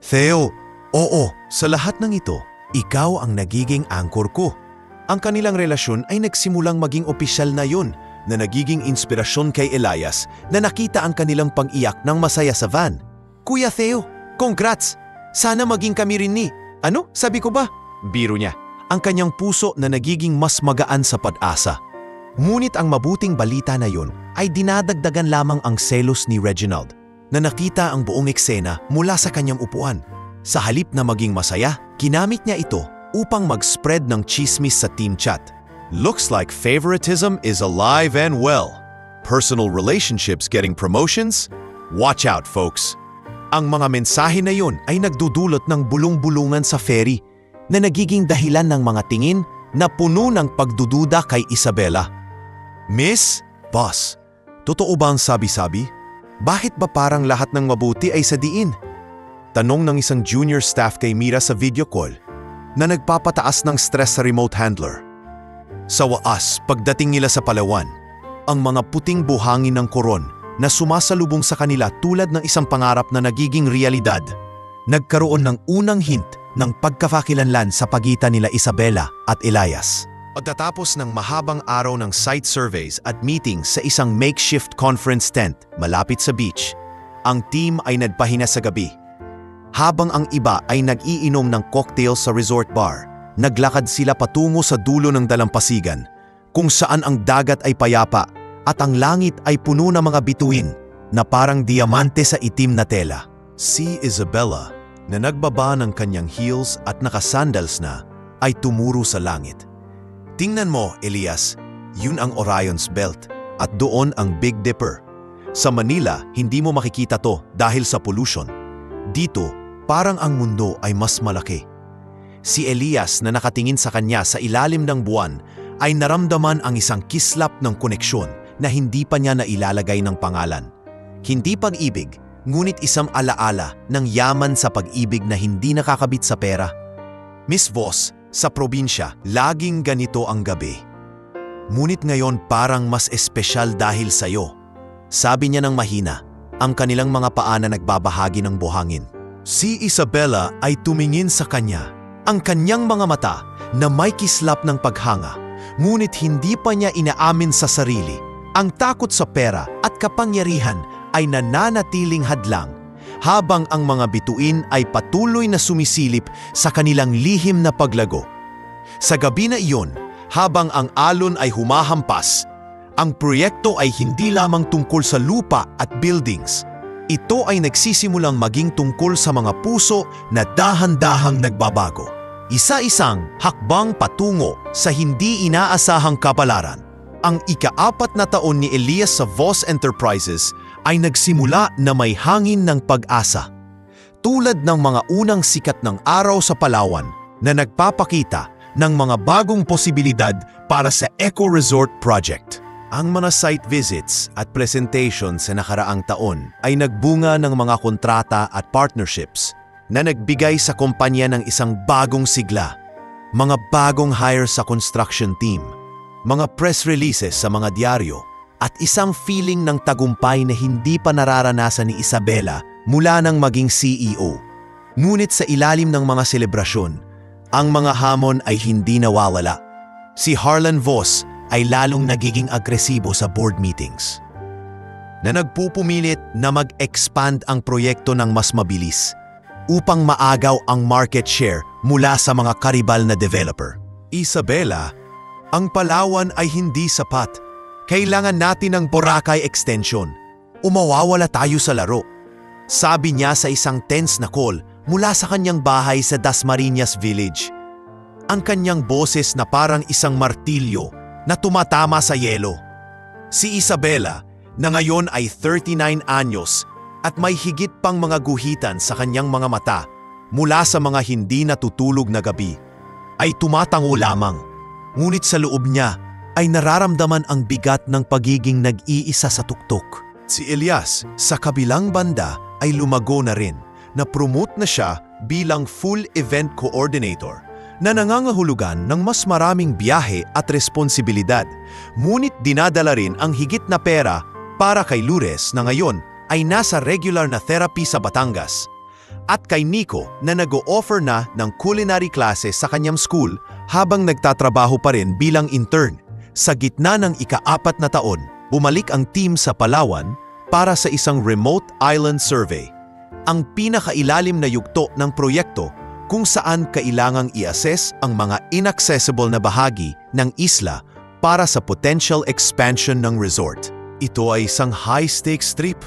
Theo, oo, sa lahat ng ito, ikaw ang nagiging anchor ko. Ang kanilang relasyon ay nagsimulang maging opisyal na yun, na nagiging inspirasyon kay Elias na nakita ang kanilang pag-iyak ng masaya sa van. Kuya Theo, congrats! Sana maging kami rin ni. Ano? Sabi ko ba? Biro niya. Ang kanyang puso na nagiging mas magaan sa pag-asa. Ngunit ang mabuting balita na yun ay dinadagdagan lamang ang selos ni Reginald na nakita ang buong eksena mula sa kanyang upuan. Sa halip na maging masaya, ginamit niya ito upang mag-spread ng chismis sa team chat. Looks like favoritism is alive and well. Personal relationships getting promotions? Watch out, folks. Ang mga mensahe na yun ay nagdudulot ng bulong-bulungan sa ferry na nagiging dahilan ng mga tingin na puno ng pagdududa kay Isabela. Miss, boss, totoo ba ang sabi-sabi? Bakit ba parang lahat ng mabuti ay sa diin? Tanong ng isang junior staff kay Mira sa video call na nagpapataas ng stress sa remote handler. Sa waas, pagdating nila sa Palawan, ang mga puting buhangin ng koron na sumasalubong sa kanila tulad ng isang pangarap na nagiging realidad. Nagkaroon ng unang hint ng pagkakakilanlan sa pagitan nila Isabela at Elias. Pagkatapos ng mahabang araw ng site surveys at meetings sa isang makeshift conference tent malapit sa beach, ang team ay nagpahinga sa gabi. Habang ang iba ay nag-iinom ng cocktail sa resort bar, naglakad sila patungo sa dulo ng dalampasigan, kung saan ang dagat ay payapa at ang langit ay puno ng mga bituin na parang diamante sa itim na tela. Si Isabela, na nagbaba ng kanyang heels at nakasandals na, ay tumuro sa langit. Tingnan mo, Elias, yun ang Orion's Belt at doon ang Big Dipper. Sa Manila, hindi mo makikita to dahil sa pollution. Dito, parang ang mundo ay mas malaki. Si Elias na nakatingin sa kanya sa ilalim ng buwan ay naramdaman ang isang kislap ng koneksyon na hindi pa niya nailalagay ng pangalan. Hindi pag-ibig, ngunit isang alaala ng yaman sa pag-ibig na hindi nakakabit sa pera. Miss Voss, sa probinsya, laging ganito ang gabi. Ngunit ngayon parang mas espesyal dahil sa'yo. Sabi niya ng mahina, ang kanilang mga paa na nagbabahagi ng buhangin. Si Isabela ay tumingin sa kanya, ang kanyang mga mata na may kislap ng paghanga, ngunit hindi pa niya inaamin sa sarili. Ang takot sa pera at kapangyarihan ay nananatiling hadlang, habang ang mga bituin ay patuloy na sumisilip sa kanilang lihim na paglago. Sa gabi na iyon, habang ang alon ay humahampas, ang proyekto ay hindi lamang tungkol sa lupa at buildings. Ito ay nagsisimulang maging tungkol sa mga puso na dahan-dahang nagbabago. Isa-isang hakbang patungo sa hindi inaasahang kapalaran. Ang ika-4 na taon ni Elias sa Voss Enterprises ay nagsimula na may hangin ng pag-asa. Tulad ng mga unang sikat ng araw sa Palawan na nagpapakita ng mga bagong posibilidad para sa Eco Resort Project. Ang mga site visits at presentation sa nakaraang taon ay nagbunga ng mga kontrata at partnerships na nagbigay sa kumpanya ng isang bagong sigla, mga bagong hire sa construction team, mga press releases sa mga diaryo, at isang feeling ng tagumpay na hindi pa nararanasan ni Isabela mula nang maging CEO. Ngunit sa ilalim ng mga selebrasyon, ang mga hamon ay hindi nawawala. Si Harlan Voss ay lalong nagiging agresibo sa board meetings, na nagpupumilit na mag-expand ang proyekto ng mas mabilis upang maagaw ang market share mula sa mga karibal na developer. Isabela, ang Palawan ay hindi sapat. Kailangan natin ng Boracay extension. Umawawala tayo sa laro. Sabi niya sa isang tense na call mula sa kanyang bahay sa Dasmariñas Village. Ang kanyang boses na parang isang martilyo na tumatama sa yelo. Si Isabela, na ngayon ay 39 anyos at may higit pang mga guhitan sa kanyang mga mata mula sa mga hindi natutulog na gabi, ay tumatango lamang. Ngunit sa loob niya ay nararamdaman ang bigat ng pagiging nag-iisa sa tuktok. Si Elias, sa kabilang banda, ay lumago na rin. Na-promote na siya bilang full event coordinator na nangangahulugan ng mas maraming biyahe at responsibilidad. Ngunit dinadala rin ang higit na pera para kay Lourdes na ngayon ay nasa regular na therapy sa Batangas. At kay Nico na nag-o-offer na ng culinary classes sa kanyang school habang nagtatrabaho pa rin bilang intern. Sa gitna ng ika-4 na taon, bumalik ang team sa Palawan para sa isang remote island survey. Ang pinakailalim na yugto ng proyekto kung saan kailangang i-assess ang mga inaccessible na bahagi ng isla para sa potential expansion ng resort. Ito ay isang high-stakes trip,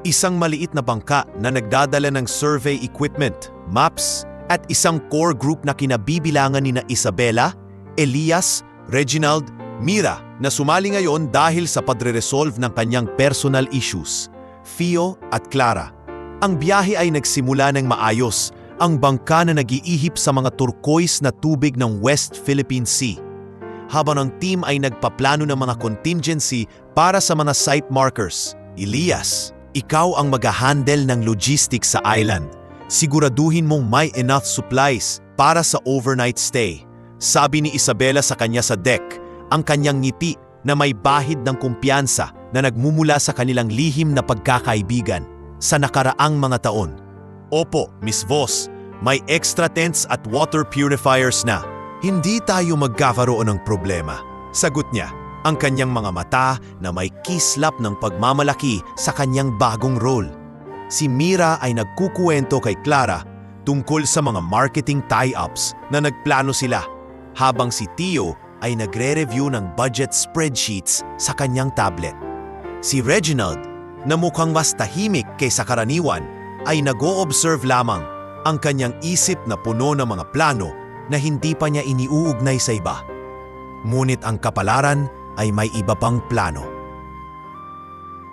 isang maliit na bangka na nagdadala ng survey equipment, maps, at isang core group na kinabibilangan ni na Isabela, Elias, Reginald, Mira na sumali ngayon dahil sa pagre-resolve ng kanyang personal issues, Fio at Clara. Ang biyahe ay nagsimula ng maayos, ang bangka na nag-iihip sa mga turquoise na tubig ng West Philippine Sea. Habang ang team ay nagpaplano ng mga contingency para sa mga site markers. Elias, ikaw ang mag-handle ng logistics sa island. Siguraduhin mong may enough supplies para sa overnight stay. Sabi ni Isabela sa kanya sa deck, ang kanyang ngiti na may bahid ng kumpiyansa na nagmumula sa kanilang lihim na pagkakaibigan sa nakaraang mga taon. Opo, Miss Voss, may extra tents at water purifiers na. Hindi tayo magkakaroon ng problema. Sagot niya, ang kanyang mga mata na may kislap ng pagmamalaki sa kanyang bagong role. Si Mira ay nagkukuwento kay Clara tungkol sa mga marketing tie-ups na nagplano sila, habang si Tio ay nagre-review ng budget spreadsheets sa kanyang tablet. Si Reginald, na mukhang mas tahimik kaysa karaniwan, ay nag-o-observe lamang, ang kanyang isip na puno ng mga plano na hindi pa niya iniuugnay sa iba. Ngunit ang kapalaran ay may iba pang plano.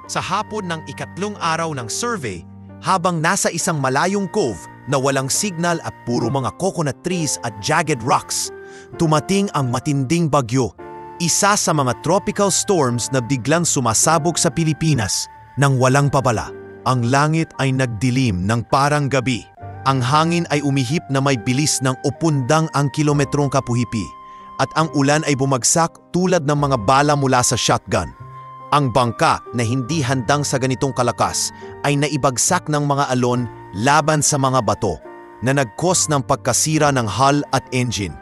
Sa hapon ng ikatlong araw ng survey, habang nasa isang malayong cove na walang signal at puro mga coconut trees at jagged rocks, tumating ang matinding bagyo, isa sa mga tropical storms na biglang sumasabog sa Pilipinas nang walang pabala. Ang langit ay nagdilim ng parang gabi. Ang hangin ay umihip na may bilis ng 80 kilometrong kapuhipi at ang ulan ay bumagsak tulad ng mga bala mula sa shotgun. Ang bangka na hindi handang sa ganitong kalakas ay naibagsak ng mga alon laban sa mga bato na nag-cause ng pagkasira ng hull at engine.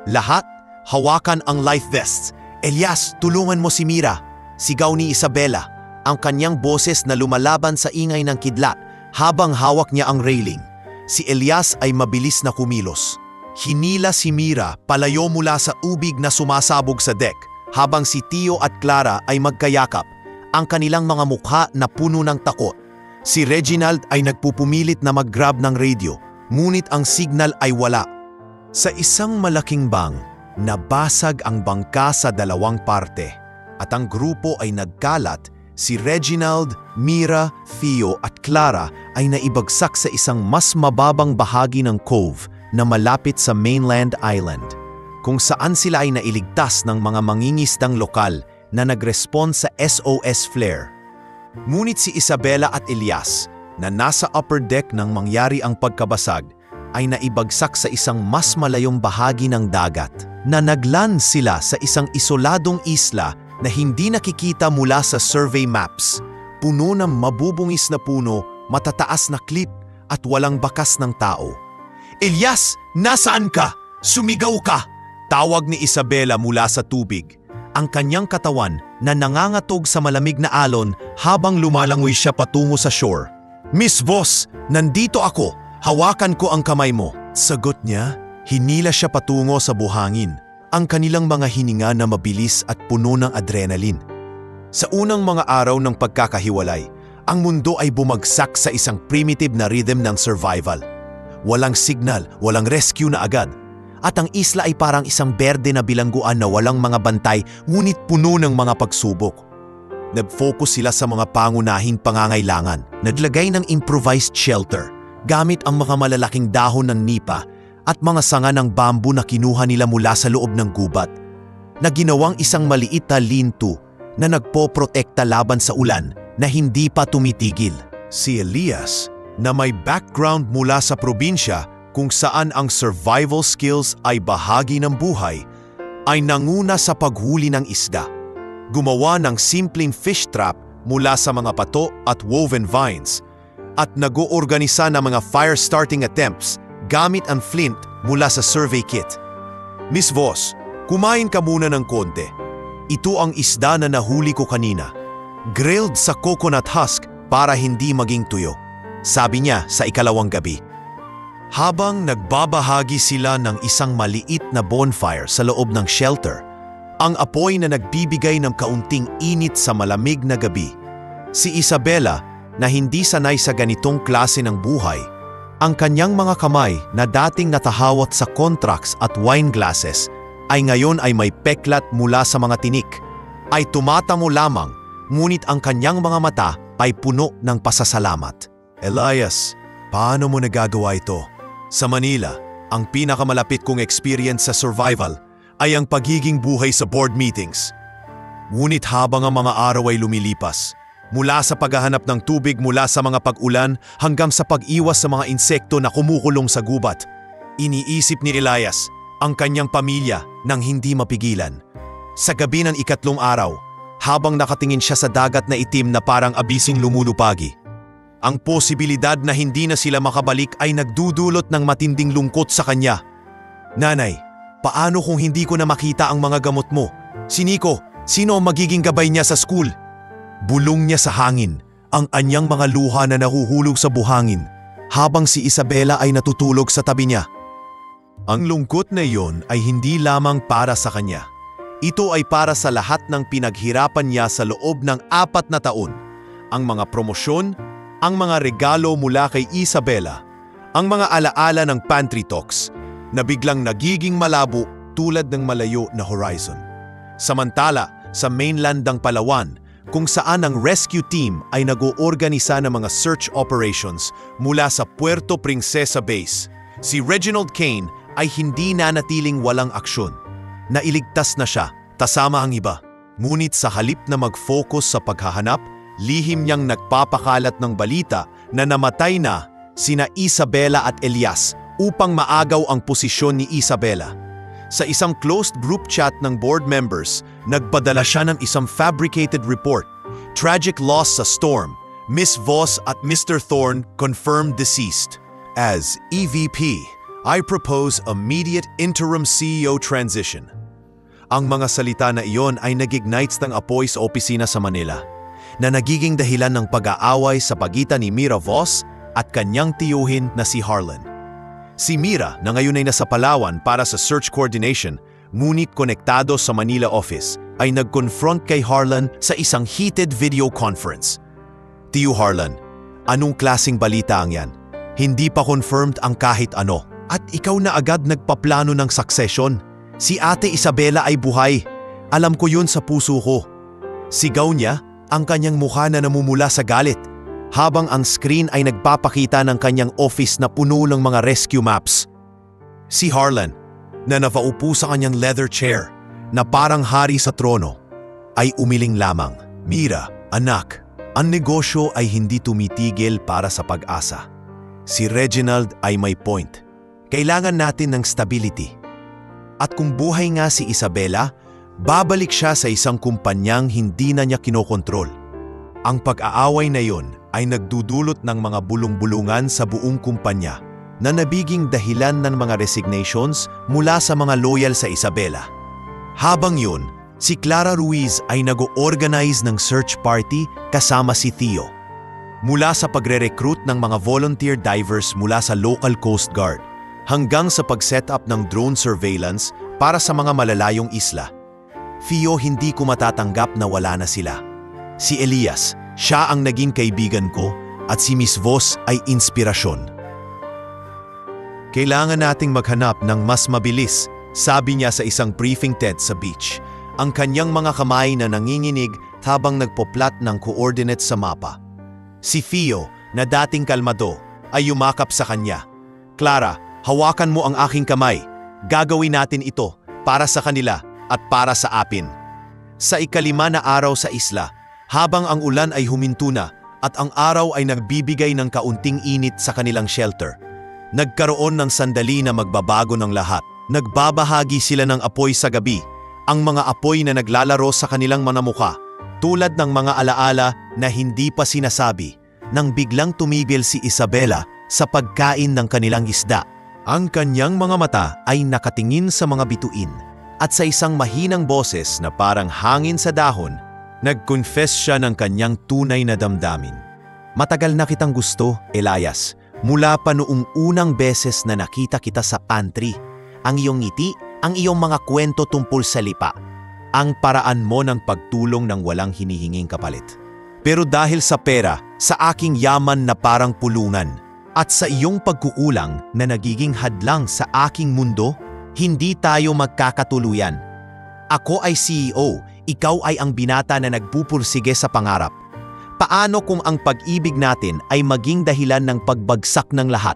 Lahat hawakan ang life vests. Elias, tulungan mo si Mira, sigaw ni Isabela, ang kanyang boses na lumalaban sa ingay ng kidlat habang hawak niya ang railing. Si Elias ay mabilis na kumilos. Hinila si Mira palayo mula sa ubig na sumasabog sa deck, habang si Tio at Clara ay magkayakap, ang kanilang mga mukha na puno ng takot. Si Reginald ay nagpupumilit na mag-grab ng radio, ngunit ang signal ay wala. Sa isang malaking bang, nabasag ang bangka sa dalawang parte, at ang grupo ay nagkalat. Si Reginald, Mira, Theo at Clara ay naibagsak sa isang mas mababang bahagi ng cove na malapit sa mainland island, kung saan sila ay nailigtas ng mga mangingisdang lokal na nag-respond sa SOS flare. Ngunit si Isabela at Elias, na nasa upper deck nang mangyari ang pagkabasag, ay naibagsak sa isang mas malayong bahagi ng dagat, na nagland sila sa isang isoladong isla na hindi nakikita mula sa survey maps, puno ng mabubungis na puno, matataas na klip at walang bakas ng tao. Elias, nasaan ka? Sumigaw ka! Tawag ni Isabela mula sa tubig. Ang kanyang katawan na nangangatog sa malamig na alon habang lumalangoy siya patungo sa shore. Miss Voss, nandito ako. Hawakan ko ang kamay mo. Sagot niya, hinila siya patungo sa buhangin. Ang kanilang mga hininga na mabilis at puno ng adrenaline. Sa unang mga araw ng pagkakahiwalay, ang mundo ay bumagsak sa isang primitive na rhythm ng survival. Walang signal, walang rescue na agad. At ang isla ay parang isang berde na bilangguan na walang mga bantay ngunit puno ng mga pagsubok. Nag-focus sila sa mga pangunahing pangangailangan. Naglagay ng improvised shelter gamit ang mga malalaking dahon ng nipa at mga sanga ng bamboo na kinuha nila mula sa loob ng gubat, na ginawang isang maliit na lean-to na nagpoprotekta laban sa ulan na hindi pa tumitigil. Si Elias, na may background mula sa probinsya kung saan ang survival skills ay bahagi ng buhay, ay nanguna sa paghuli ng isda. Gumawa ng simpleng fish trap mula sa mga pato at woven vines, at nag-oorganisa ng mga fire starting attempts gamit ang flint mula sa survey kit. Miss Voss, kumain ka muna ng konti. Ito ang isda na nahuli ko kanina. Grilled sa coconut husk para hindi maging tuyo, sabi niya sa ikalawang gabi. Habang nagbabahagi sila ng isang maliit na bonfire sa loob ng shelter, ang apoy na nagbibigay ng kaunting init sa malamig na gabi. Si Isabela, na hindi sanay sa ganitong klase ng buhay, ang kanyang mga kamay na dating natahawat sa contracts at wine glasses ay ngayon ay may peklat mula sa mga tinik, ay tumatamo lamang, ngunit ang kanyang mga mata ay puno ng pasasalamat. Elias, paano mo nagagawa ito? Sa Manila, ang pinakamalapit kong experience sa survival ay ang pagiging buhay sa board meetings. Ngunit habang ang mga araw ay lumilipas, Mula sa paghahanap ng tubig mula sa mga pag-ulan hanggang sa pag-iwas sa mga insekto na kumukulong sa gubat. Iniisip ni Elias ang kanyang pamilya nang hindi mapigilan. Sa gabi ng 3 araw, habang nakatingin siya sa dagat na itim na parang abising lumulupagi, ang posibilidad na hindi na sila makabalik ay nagdudulot ng matinding lungkot sa kanya. "Nanay, paano kung hindi ko na makita ang mga gamot mo? Si Nico, sino ang magiging gabay niya sa school?" Bulong niya sa hangin ang anyang mga luha na nahuhulog sa buhangin habang si Isabela ay natutulog sa tabi niya. Ang lungkot na iyon ay hindi lamang para sa kanya. Ito ay para sa lahat ng pinaghirapan niya sa loob ng 4 na taon. Ang mga promosyon, ang mga regalo mula kay Isabela, ang mga alaala ng pantry talks na biglang nagiging malabo tulad ng malayo na horizon. Samantala, sa mainland ng Palawan, kung saan ang rescue team ay nag-oorganisa ng mga search operations mula sa Puerto Princesa Base, si Reginald Kane ay hindi nanatiling walang aksyon. Nailigtas na siya, kasama ang iba. Ngunit sa halip na mag-focus sa paghahanap, lihim niyang nagpapakalat ng balita na namatay na sina Isabela at Elias upang maagaw ang posisyon ni Isabela. Sa isang closed group chat ng board members, nagpadala siya ng isang fabricated report. Tragic loss sa storm. Miss Voss at Mr. Thorne confirmed deceased. As EVP, I propose immediate interim CEO transition. Ang mga salita na iyon ay nag-ignites ng apoy sa opisina sa Manila, na nagiging dahilan ng pag-aaway sa pagitan ni Mira Voss at kanyang tiyuhin na si Harlan. Si Mira, na ngayon ay nasa Palawan para sa search coordination, ngunit konektado sa Manila office, ay nag-confront kay Harlan sa isang heated video conference. "Tiyo Harlan, anong klaseng balita ang yan? Hindi pa confirmed ang kahit ano. At ikaw na agad nagpaplano ng succession. Si Ate Isabela ay buhay. Alam ko yun sa puso ko." Sigaw niya, ang kanyang mukha na namumula sa galit, habang ang screen ay nagpapakita ng kanyang office na puno ng mga rescue maps. Si Harlan, na nakaupo sa kanyang leather chair, na parang hari sa trono, ay umiling lamang. "Mira, anak, ang negosyo ay hindi tumitigil para sa pag-asa. Si Reginald ay may point. Kailangan natin ng stability. At kung buhay nga si Isabela, babalik siya sa isang kumpanyang hindi na niya kinokontrol." Ang pag-aaway na iyon ay nagdudulot ng mga bulong-bulungan sa buong kumpanya na nabiging dahilan ng mga resignations mula sa mga loyal sa Isabela. Habang yun, si Clara Ruiz ay nag-organize ng search party kasama si Theo. Mula sa pagre-recruit ng mga volunteer divers mula sa local Coast Guard hanggang sa pag-set up ng drone surveillance para sa mga malalayong isla. Theo, hindi ko matatanggap na wala na sila. Si Elias, siya ang naging kaibigan ko, at si Miss Voss ay inspirasyon. "Kailangan nating maghanap ng mas mabilis," sabi niya sa isang briefing TED sa beach, ang kanyang mga kamay na nanginginig habang nagpo-plot ng coordinates sa mapa. Si Theo, na dating kalmado, ay yumakap sa kanya. "Clara, hawakan mo ang aking kamay. Gagawin natin ito para sa kanila at para sa apin." Sa 5 na araw sa isla, habang ang ulan ay huminto na at ang araw ay nagbibigay ng kaunting init sa kanilang shelter, nagkaroon ng sandali na magbabago ng lahat. Nagbabahagi sila ng apoy sa gabi, ang mga apoy na naglalaro sa kanilang mga mukha, tulad ng mga alaala na hindi pa sinasabi, nang biglang tumigil si Isabela sa pagkain ng kanilang isda. Ang kanyang mga mata ay nakatingin sa mga bituin, at sa isang mahinang boses na parang hangin sa dahon, nag-confess siya ng kanyang tunay na damdamin. "Matagal na kitang gusto, Elias, mula pa noong unang beses na nakita kita sa pantry. Ang iyong ngiti, ang iyong mga kwento tungkol sa lipa, ang paraan mo ng pagtulong ng walang hinihinging kapalit. Pero dahil sa pera, sa aking yaman na parang pulungan, at sa iyong pagkukulang na nagiging hadlang sa aking mundo, hindi tayo magkakatuluyan. Ako ay CEO, ikaw ay ang binata na nagpupursige sa pangarap. Paano kung ang pag-ibig natin ay maging dahilan ng pagbagsak ng lahat?"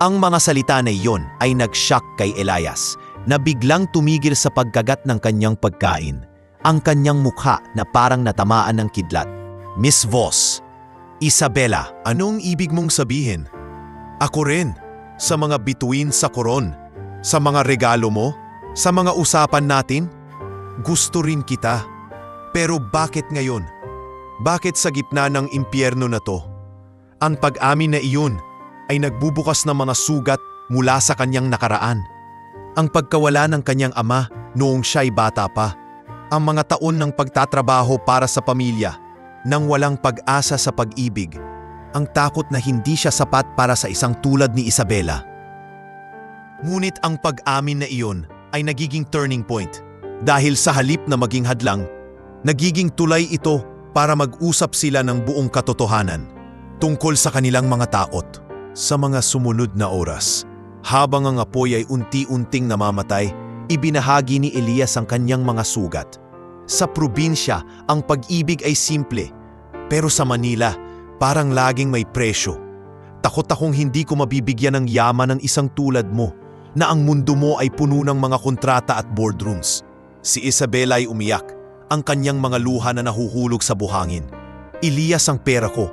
Ang mga salita na iyon ay nag-shock kay Elias, na biglang tumigil sa pagkagat ng kanyang pagkain, ang kanyang mukha na parang natamaan ng kidlat. Miss Voss. Isabela, anong ibig mong sabihin? Ako rin, sa mga bituin sa koron, sa mga regalo mo, sa mga usapan natin. Gusto rin kita. Pero bakit ngayon? Bakit sa gitna ng impyerno na to? Ang pag-amin na iyon ay nagbubukas ng mga sugat mula sa kanyang nakaraan. Ang pagkawala ng kanyang ama noong siya'y bata pa. Ang mga taon ng pagtatrabaho para sa pamilya nang walang pag-asa sa pag-ibig. Ang takot na hindi siya sapat para sa isang tulad ni Isabela. Ngunit ang pag-amin na iyon ay nagiging turning point. Dahil sa halip na maging hadlang, nagiging tulay ito para mag-usap sila ng buong katotohanan tungkol sa kanilang mga taot. Sa mga sumunod na oras, habang ang apoy ay unti-unting namamatay, ibinahagi ni Elias ang kanyang mga sugat. Sa probinsya, ang pag-ibig ay simple, pero sa Manila, parang laging may presyo. Takot akong hindi ko mabibigyan ng yaman ng isang tulad mo, na ang mundo mo ay puno ng mga kontrata at boardrooms. Si Isabela ay umiyak, ang kanyang mga luha na nahuhulog sa buhangin. Elias, ang pera ko.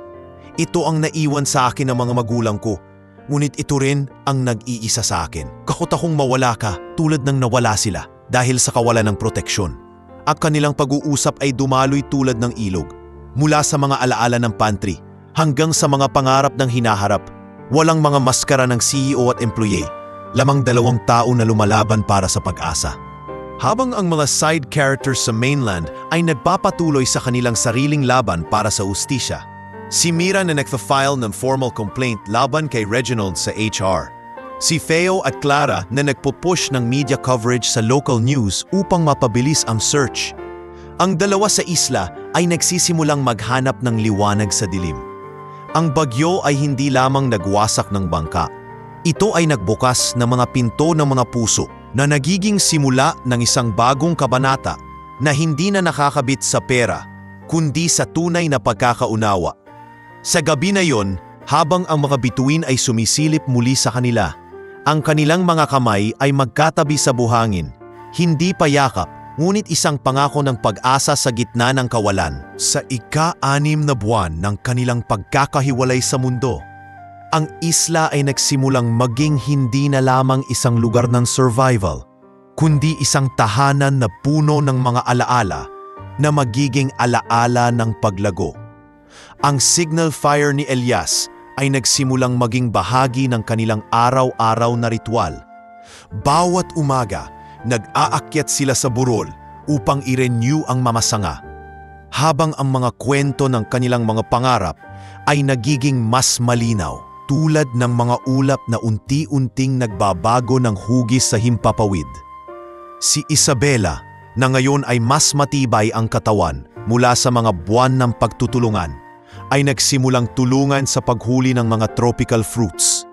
Ito ang naiwan sa akin ng mga magulang ko. Ngunit ito rin ang nag-iisa sa akin. Takot akong mawala ka tulad ng nawala sila dahil sa kawalan ng proteksyon. Ang kanilang pag-uusap ay dumaloy tulad ng ilog. Mula sa mga alaala ng pantry hanggang sa mga pangarap ng hinaharap. Walang mga maskara ng CEO at employee. Lamang dalawang tao na lumalaban para sa pag-asa. Habang ang mga side characters sa mainland ay nagpapatuloy sa kanilang sariling laban para sa ustisya. Si Mira na nagfa-file ng formal complaint laban kay Reginald sa HR. Si Feo at Clara na nagpo-push ng media coverage sa local news upang mapabilis ang search. Ang dalawa sa isla ay nagsisimulang maghanap ng liwanag sa dilim. Ang bagyo ay hindi lamang nagwasak ng bangka. Ito ay nagbukas ng mga pinto ng mga puso na nagiging simula ng isang bagong kabanata na hindi na nakakabit sa pera, kundi sa tunay na pagkakaunawa. Sa gabi na yon, habang ang mga bituin ay sumisilip muli sa kanila, ang kanilang mga kamay ay magkatabi sa buhangin, hindi payakap, ngunit isang pangako ng pag-asa sa gitna ng kawalan. Sa ika-6 na buwan ng kanilang pagkakahiwalay sa mundo, ang isla ay nagsimulang maging hindi na lamang isang lugar ng survival, kundi isang tahanan na puno ng mga alaala na magiging alaala ng paglago. Ang signal fire ni Elias ay nagsimulang maging bahagi ng kanilang araw-araw na ritual. Bawat umaga, nag-aakyat sila sa burol upang i-renew ang mamasanga, habang ang mga kwento ng kanilang mga pangarap ay nagiging mas malinaw. Tulad ng mga ulap na unti-unting nagbabago ng hugis sa himpapawid. Si Isabela, na ngayon ay mas matibay ang katawan mula sa mga buwan ng pagtutulungan, ay nagsimulang tulungan sa paghuli ng mga tropical fruits,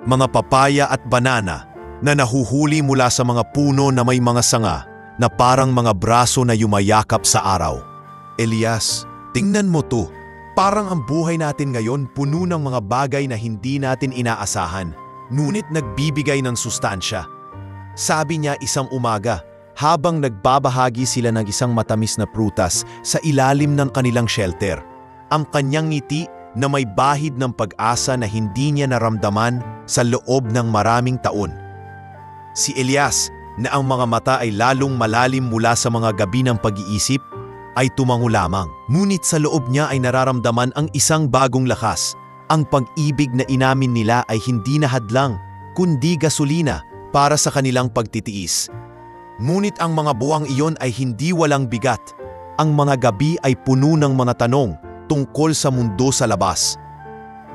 mga papaya at banana na nahuhuli mula sa mga puno na may mga sanga na parang mga braso na yumayakap sa araw. Elias, tingnan mo to. Parang ang buhay natin ngayon puno ng mga bagay na hindi natin inaasahan, ngunit nagbibigay ng sustansya. Sabi niya isang umaga, habang nagbabahagi sila ng isang matamis na prutas sa ilalim ng kanilang shelter. Ang kanyang ngiti na may bahid ng pag-asa na hindi niya naramdaman sa loob ng maraming taon. Si Elias, na ang mga mata ay lalong malalim mula sa mga gabi ng pag-iisip, ay tumango lamang. Ngunit sa loob niya ay nararamdaman ang isang bagong lakas. Ang pag-ibig na inamin nila ay hindi na hadlang, kundi gasolina para sa kanilang pagtitiis. Ngunit ang mga buwang iyon ay hindi walang bigat. Ang mga gabi ay puno ng mga tanong tungkol sa mundo sa labas.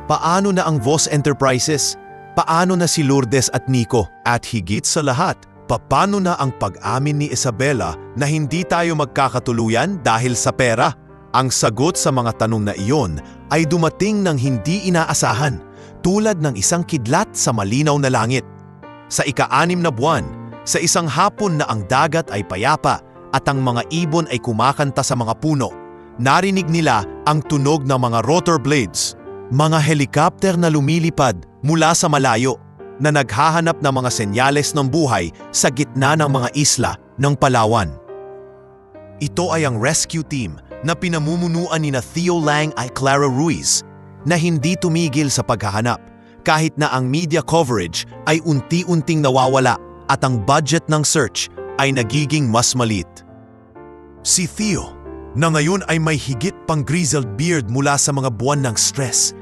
Paano na ang Voss Enterprises? Paano na si Lourdes at Nico? At higit sa lahat, paano na ang pag-amin ni Isabela na hindi tayo magkakatuluyan dahil sa pera? Ang sagot sa mga tanong na iyon ay dumating ng hindi inaasahan, tulad ng isang kidlat sa malinaw na langit. Sa ika-6 na buwan, sa isang hapon na ang dagat ay payapa at ang mga ibon ay kumakanta sa mga puno, narinig nila ang tunog ng mga rotor blades, mga helicopter na lumilipad mula sa malayo, na naghahanap ng mga senyales ng buhay sa gitna ng mga isla ng Palawan. Ito ay ang rescue team na pinamumunuan ni Theo Lang at Clara Ruiz na hindi tumigil sa paghahanap kahit na ang media coverage ay unti-unting nawawala at ang budget ng search ay nagiging mas maliit. Si Theo, na ngayon ay may higit pang grizzled beard mula sa mga buwan ng stress,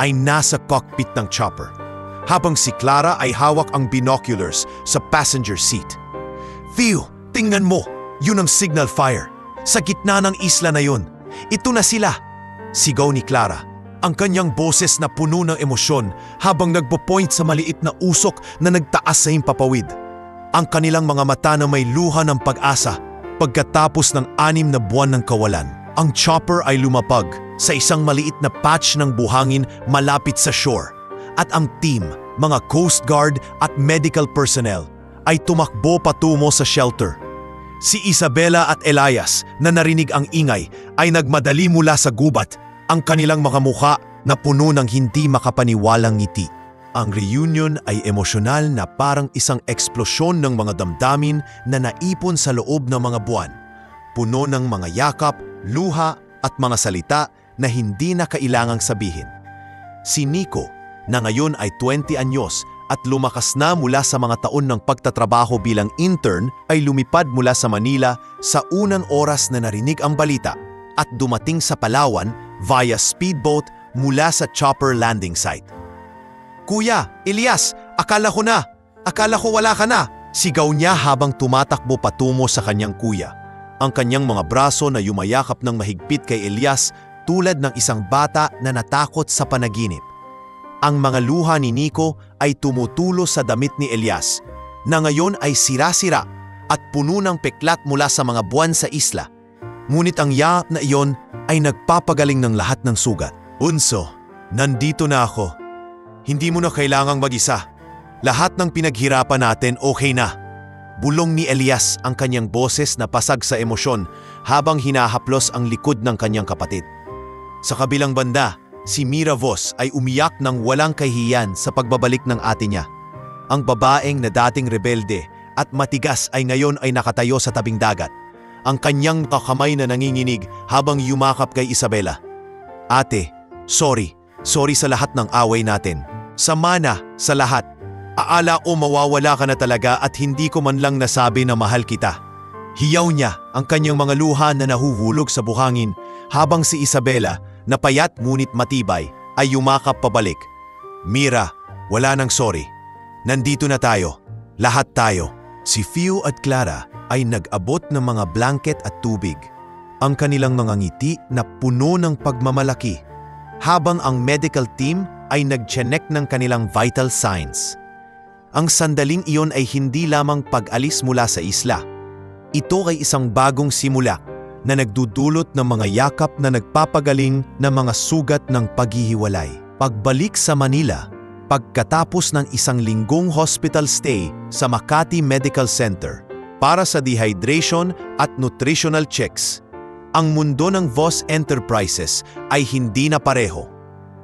ay nasa cockpit ng chopper, habang si Clara ay hawak ang binoculars sa passenger seat. Theo, tingnan mo! Yun ang signal fire. Sa gitna ng isla na yun. Ito na sila! Sigaw ni Clara, ang kanyang boses na puno ng emosyon habang nagpo-point sa maliit na usok na nagtaas sa himpapawid. Ang kanilang mga mata na may luha ng pag-asa pagkatapos ng 6 na buwan ng kawalan. Ang chopper ay lumapag sa isang maliit na patch ng buhangin malapit sa shore at ang team, mga Coast Guard at medical personnel ay tumakbo patungo sa shelter. Si Isabela at Elias na narinig ang ingay ay nagmadali mula sa gubat, ang kanilang mga mukha na puno ng hindi makapaniwalang ngiti. Ang reunion ay emosyonal na parang isang eksplosyon ng mga damdamin na naipon sa loob ng mga buwan. Puno ng mga yakap, luha at mga salita na hindi na kailangang sabihin. Si Nico, na ngayon ay 20 anyos at lumakas na mula sa mga taon ng pagtatrabaho bilang intern, ay lumipad mula sa Manila sa unang oras na narinig ang balita at dumating sa Palawan via speedboat mula sa chopper landing site. "Kuya, Elias, akala ko wala ka na!" Sigaw niya habang tumatakbo patungo sa kanyang kuya. Ang kanyang mga braso na yumayakap ng mahigpit kay Elias tulad ng isang bata na natakot sa panaginip. Ang mga luha ni Nico ay tumutulo sa damit ni Elias, na ngayon ay sira-sira at puno ng peklat mula sa mga buwan sa isla. Ngunit ang yakap na iyon ay nagpapagaling ng lahat ng sugat. "Unso, nandito na ako. Hindi mo na kailangang mag-isa. Lahat ng pinaghirapan natin okay na." Bulong ni Elias, ang kanyang boses na pasag sa emosyon habang hinahaplos ang likod ng kanyang kapatid. Sa kabilang banda, si Mira Vos ay umiyak ng walang kahihiyan sa pagbabalik ng ate niya. Ang babaeng na dating rebelde at matigas ay ngayon ay nakatayo sa tabing dagat. Ang kanyang kakamay na nanginginig habang yumakap kay Isabela. "Ate, sorry. Sorry sa lahat ng away natin. Sama na sa lahat. Aala ko mawawala ka na talaga at hindi ko man lang nasabi na mahal kita." Hiyaw niya ang kanyang mga luha na nahuhulog sa buhangin habang si Isabela, na payat ngunit matibay, ay yumakap pabalik. "Mira, wala nang sorry. Nandito na tayo. Lahat tayo." Si Theo at Clara ay nag-abot ng mga blanket at tubig. Ang kanilang mga ngiti na puno ng pagmamalaki, habang ang medical team ay nag-check ng kanilang vital signs. Ang sandaling iyon ay hindi lamang pag-alis mula sa isla. Ito ay isang bagong simula na nagdudulot ng mga yakap na nagpapagaling ng mga sugat ng paghihiwalay. Pagbalik sa Manila, pagkatapos ng 1 linggong hospital stay sa Makati Medical Center para sa dehydration at nutritional checks, ang mundo ng Vos Enterprises ay hindi na pareho.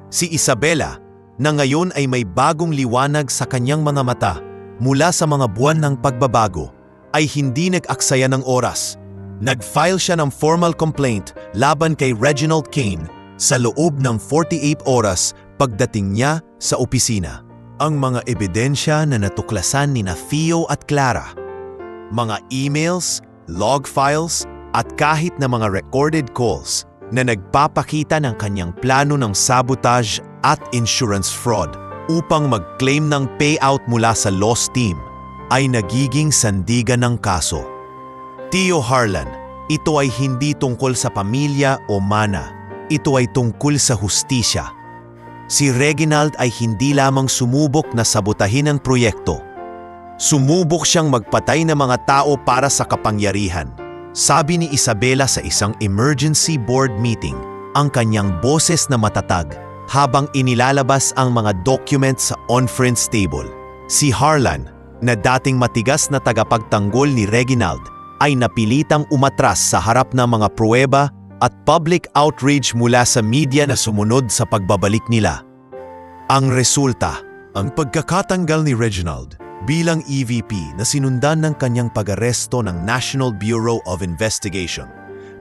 Si Isabela, na ngayon ay may bagong liwanag sa kanyang mga mata mula sa mga buwan ng pagbabago, ay hindi nag-aksaya ng oras. Nag-file siya ng formal complaint laban kay Reginald Kane sa loob ng 48 oras pagdating niya sa opisina. Ang mga ebidensya na natuklasan ni Theo at Clara, mga emails, log files, at kahit na mga recorded calls na nagpapakita ng kanyang plano ng sabotage at insurance fraud upang mag-claim ng payout mula sa loss team, ay nagiging sandigan ng kaso. Theo Harlan, ito ay hindi tungkol sa pamilya o mana. Ito ay tungkol sa hustisya. Si Reginald ay hindi lamang sumubok na sabutahin ang proyekto. Sumubok siyang magpatay ng mga tao para sa kapangyarihan. Sabi ni Isabela sa isang emergency board meeting, ang kanyang boses na matatag habang inilalabas ang mga documents sa conference table. Si Harlan, na dating matigas na tagapagtanggol ni Reginald, ay napilitang umatras sa harap ng mga pruweba at public outrage mula sa media na sumunod sa pagbabalik nila. Ang resulta, ang pagkakatanggal ni Reginald bilang EVP na sinundan ng kanyang pag-aresto ng National Bureau of Investigation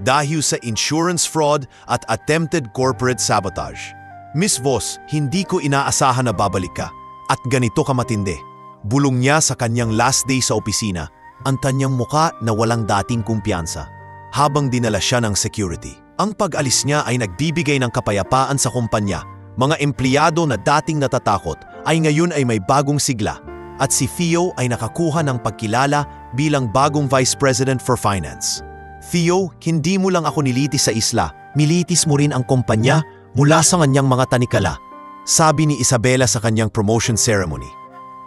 dahil sa insurance fraud at attempted corporate sabotage. Miss Voss, hindi ko inaasahan na babalik ka. At ganito ka matindi. Bulong niya sa kanyang last day sa opisina, ang kanyang muka na walang dating kumpiyansa. Habang dinala siya ng security. Ang pag-alis niya ay nagbibigay ng kapayapaan sa kumpanya. Mga empleyado na dating natatakot ay ngayon ay may bagong sigla. At si Theo ay nakakuha ng pagkilala bilang bagong Vice President for Finance. Theo, hindi mo lang ako nilitis sa isla, militis mo rin ang kumpanya mula sa kanyang mga tanikala, sabi ni Isabela sa kanyang promotion ceremony.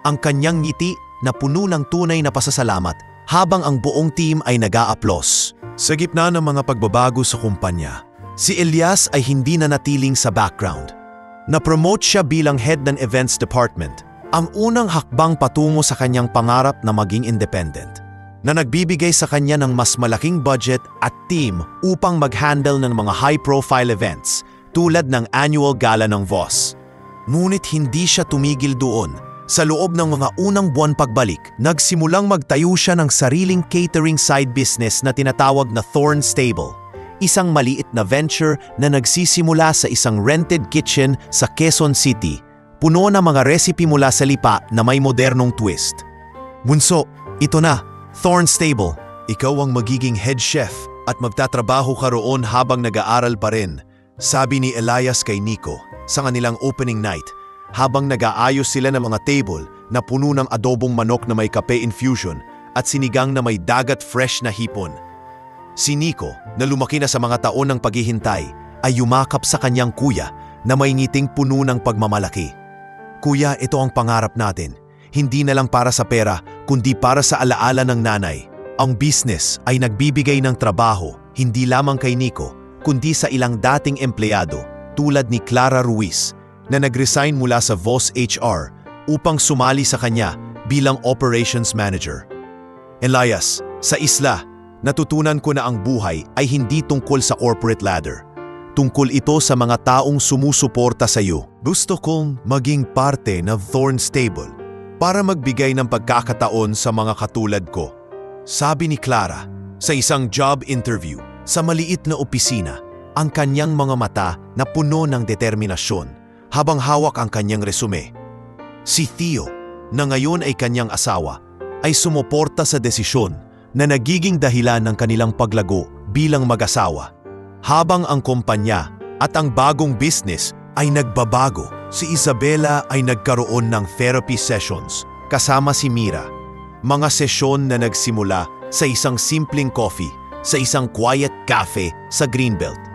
Ang kanyang ngiti na puno ng tunay na pasasalamat habang ang buong team ay nag-a-aplos. Sa gitna ng mga pagbabago sa kumpanya, si Elias ay hindi na natiling sa background. Na-promote siya bilang head ng events department, ang unang hakbang patungo sa kanyang pangarap na maging independent, na nagbibigay sa kanya ng mas malaking budget at team upang mag-handle ng mga high-profile events tulad ng annual gala ng Voss. Ngunit hindi siya tumigil doon. Sa loob ng mga unang buwan pagbalik, nagsimulang magtayo siya ng sariling catering side business na tinatawag na Thorn Stable, isang maliit na venture na nagsisimula sa isang rented kitchen sa Quezon City, puno ng mga recipe mula sa lipa na may modernong twist. Bunso, ito na, Thorn Stable. Ikaw ang magiging head chef at magtatrabaho ka roon habang nag-aaral pa rin, sabi ni Elias kay Nico sa kanilang opening night. Habang nag-aayos sila ng mga table na puno ng adobong manok na may kape infusion at sinigang na may dagat fresh na hipon. Si Nico, na lumaki na sa mga taon ng paghihintay, ay yumakap sa kanyang kuya na may ngiting puno ng pagmamalaki. Kuya, ito ang pangarap natin. Hindi na lang para sa pera, kundi para sa alaala ng nanay. Ang business ay nagbibigay ng trabaho, hindi lamang kay Nico, kundi sa ilang dating empleyado tulad ni Clara Ruiz, na nag-resign mula sa Voss HR upang sumali sa kanya bilang operations manager. Elias, sa isla, natutunan ko na ang buhay ay hindi tungkol sa corporate ladder. Tungkol ito sa mga taong sumusuporta sa iyo. Gusto kong maging parte ng Thorn Stable para magbigay ng pagkakataon sa mga katulad ko, sabi ni Clara sa isang job interview sa maliit na opisina, ang kanyang mga mata na puno ng determinasyon habang hawak ang kanyang resume. Si Theo, na ngayon ay kanyang asawa, ay sumuporta sa desisyon na nagiging dahilan ng kanilang paglago bilang mag-asawa. Habang ang kumpanya at ang bagong business ay nagbabago, si Isabela ay nagkaroon ng therapy sessions kasama si Mira. Mga sesyon na nagsimula sa isang simpleng coffee sa isang quiet cafe sa Greenbelt.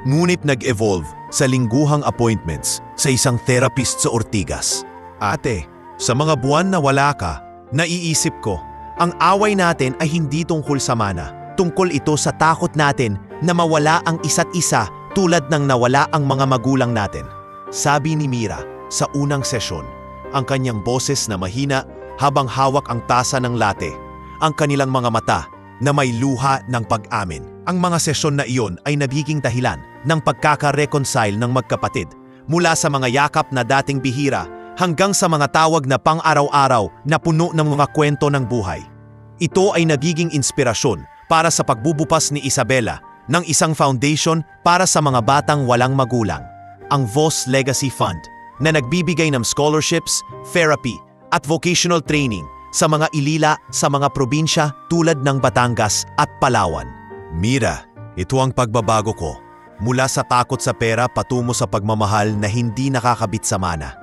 Ngunit nag-evolve sa lingguhang appointments sa isang therapist sa Ortigas. Ate, sa mga buwan na wala ka, naiisip ko, ang away natin ay hindi tungkol sa mana. Tungkol ito sa takot natin na mawala ang isa't isa tulad ng nawala ang mga magulang natin. Sabi ni Mira sa unang sesyon, ang kanyang boses na mahina habang hawak ang tasa ng latte, ang kanilang mga mata na may luha ng pag-amin. Ang mga sesyon na iyon ay nagiging dahilan ng pagkaka-reconcile ng magkapatid mula sa mga yakap na dating bihira hanggang sa mga tawag na pang-araw-araw na puno ng mga kwento ng buhay. Ito ay nagiging inspirasyon para sa pagbubukas ni Isabela ng isang foundation para sa mga batang walang magulang, ang Voss Legacy Fund, na nagbibigay ng scholarships, therapy at vocational training sa mga ilila sa mga probinsya tulad ng Batangas at Palawan. Mira, ito ang pagbabago ko. Mula sa takot sa pera patungo sa pagmamahal na hindi nakakabit sa mana.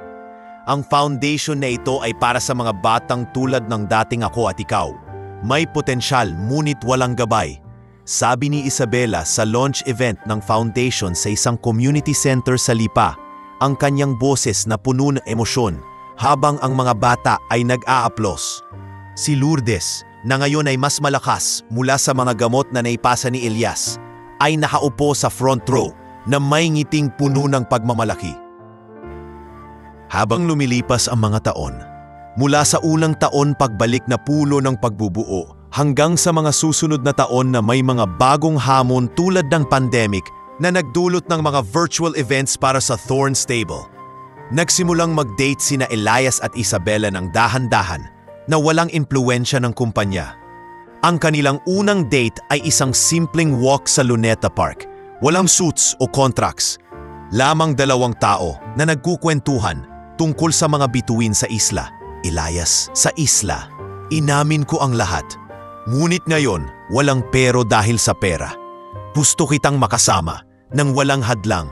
Ang foundation na ito ay para sa mga batang tulad ng dating ako at ikaw. May potensyal ngunit walang gabay. Sabi ni Isabela sa launch event ng foundation sa isang community center sa Lipa, ang kanyang boses na puno ng emosyon habang ang mga bata ay nag-aaplos. Si Lourdes, na ngayon ay mas malakas mula sa mga gamot na naipasa ni Elias, ay nakaupo sa front row na may ngiting puno ng pagmamalaki. Habang lumilipas ang mga taon, mula sa unang taon pagbalik na pulo ng pagbubuo hanggang sa mga susunod na taon na may mga bagong hamon tulad ng pandemic na nagdulot ng mga virtual events para sa Thorn Stable. Nagsimulang mag-date sina Elias at Isabela ng dahan-dahan na walang impluwensya ng kumpanya. Ang kanilang unang date ay isang simpleng walk sa Luneta Park. Walang suits o contracts. Lamang dalawang tao na nagkukwentuhan tungkol sa mga bituin sa isla. Elias, sa isla, inamin ko ang lahat. Ngunit ngayon, walang pero dahil sa pera. Gusto kitang makasama nang walang hadlang,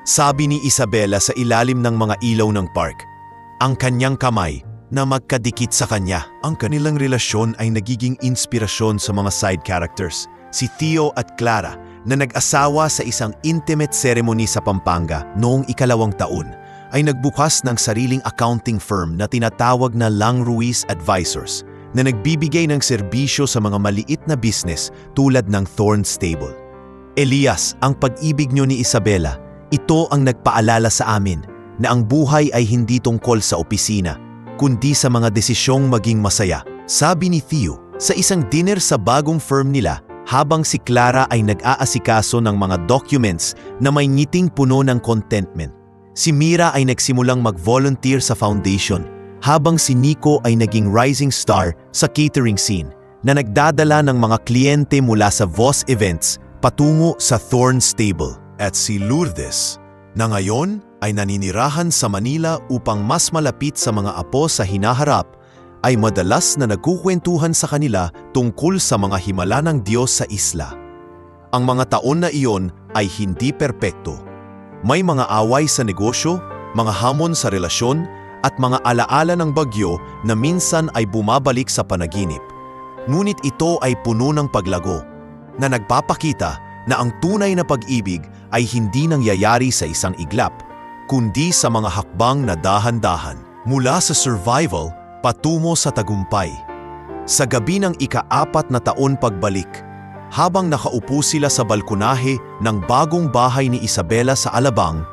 sabi ni Isabela sa ilalim ng mga ilaw ng park. Ang kanyang kamay na magkadikit sa kanya. Ang kanilang relasyon ay nagiging inspirasyon sa mga side characters. Si Theo at Clara na nag-asawa sa isang intimate ceremony sa Pampanga noong 2 taon ay nagbukas ng sariling accounting firm na tinatawag na Lang Ruiz Advisors na nagbibigay ng serbisyo sa mga maliit na business tulad ng Thorn Stable. Elias, ang pag-ibig niyo ni Isabela, ito ang nagpaalala sa amin na ang buhay ay hindi tungkol sa opisina, kundi sa mga desisyong maging masaya, sabi ni Theo sa isang dinner sa bagong firm nila habang si Clara ay nag-aasikaso ng mga documents na may ngiting puno ng contentment. Si Mira ay nagsimulang mag-volunteer sa foundation habang si Nico ay naging rising star sa catering scene na nagdadala ng mga kliyente mula sa Voss events patungo sa Thorn Stable. At si Lourdes na ngayon ay naninirahan sa Manila upang mas malapit sa mga apo sa hinaharap, ay madalas na nagkukwentuhan sa kanila tungkol sa mga himala ng Diyos sa isla. Ang mga taon na iyon ay hindi perpekto. May mga away sa negosyo, mga hamon sa relasyon, at mga alaala ng bagyo na minsan ay bumabalik sa panaginip. Ngunit ito ay puno ng paglago, na nagpapakita na ang tunay na pag-ibig ay hindi nangyayari sa isang iglap, kundi sa mga hakbang na dahan-dahan mula sa survival patungo sa tagumpay. Sa gabi ng ika-4 na taon pagbalik, habang nakaupo sila sa balkonahe ng bagong bahay ni Isabela sa Alabang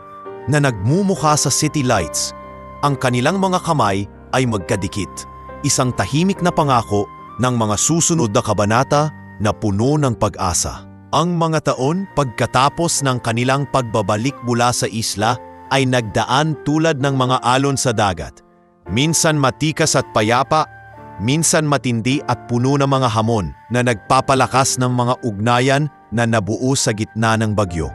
na nagmumukha sa city lights, ang kanilang mga kamay ay magkadikit, isang tahimik na pangako ng mga susunod na kabanata na puno ng pag-asa. Ang mga taon pagkatapos ng kanilang pagbabalik mula sa isla ay nagdaan tulad ng mga alon sa dagat. Minsan matikas at payapa, minsan matindi at puno ng mga hamon na nagpapalakas ng mga ugnayan na nabuo sa gitna ng bagyo.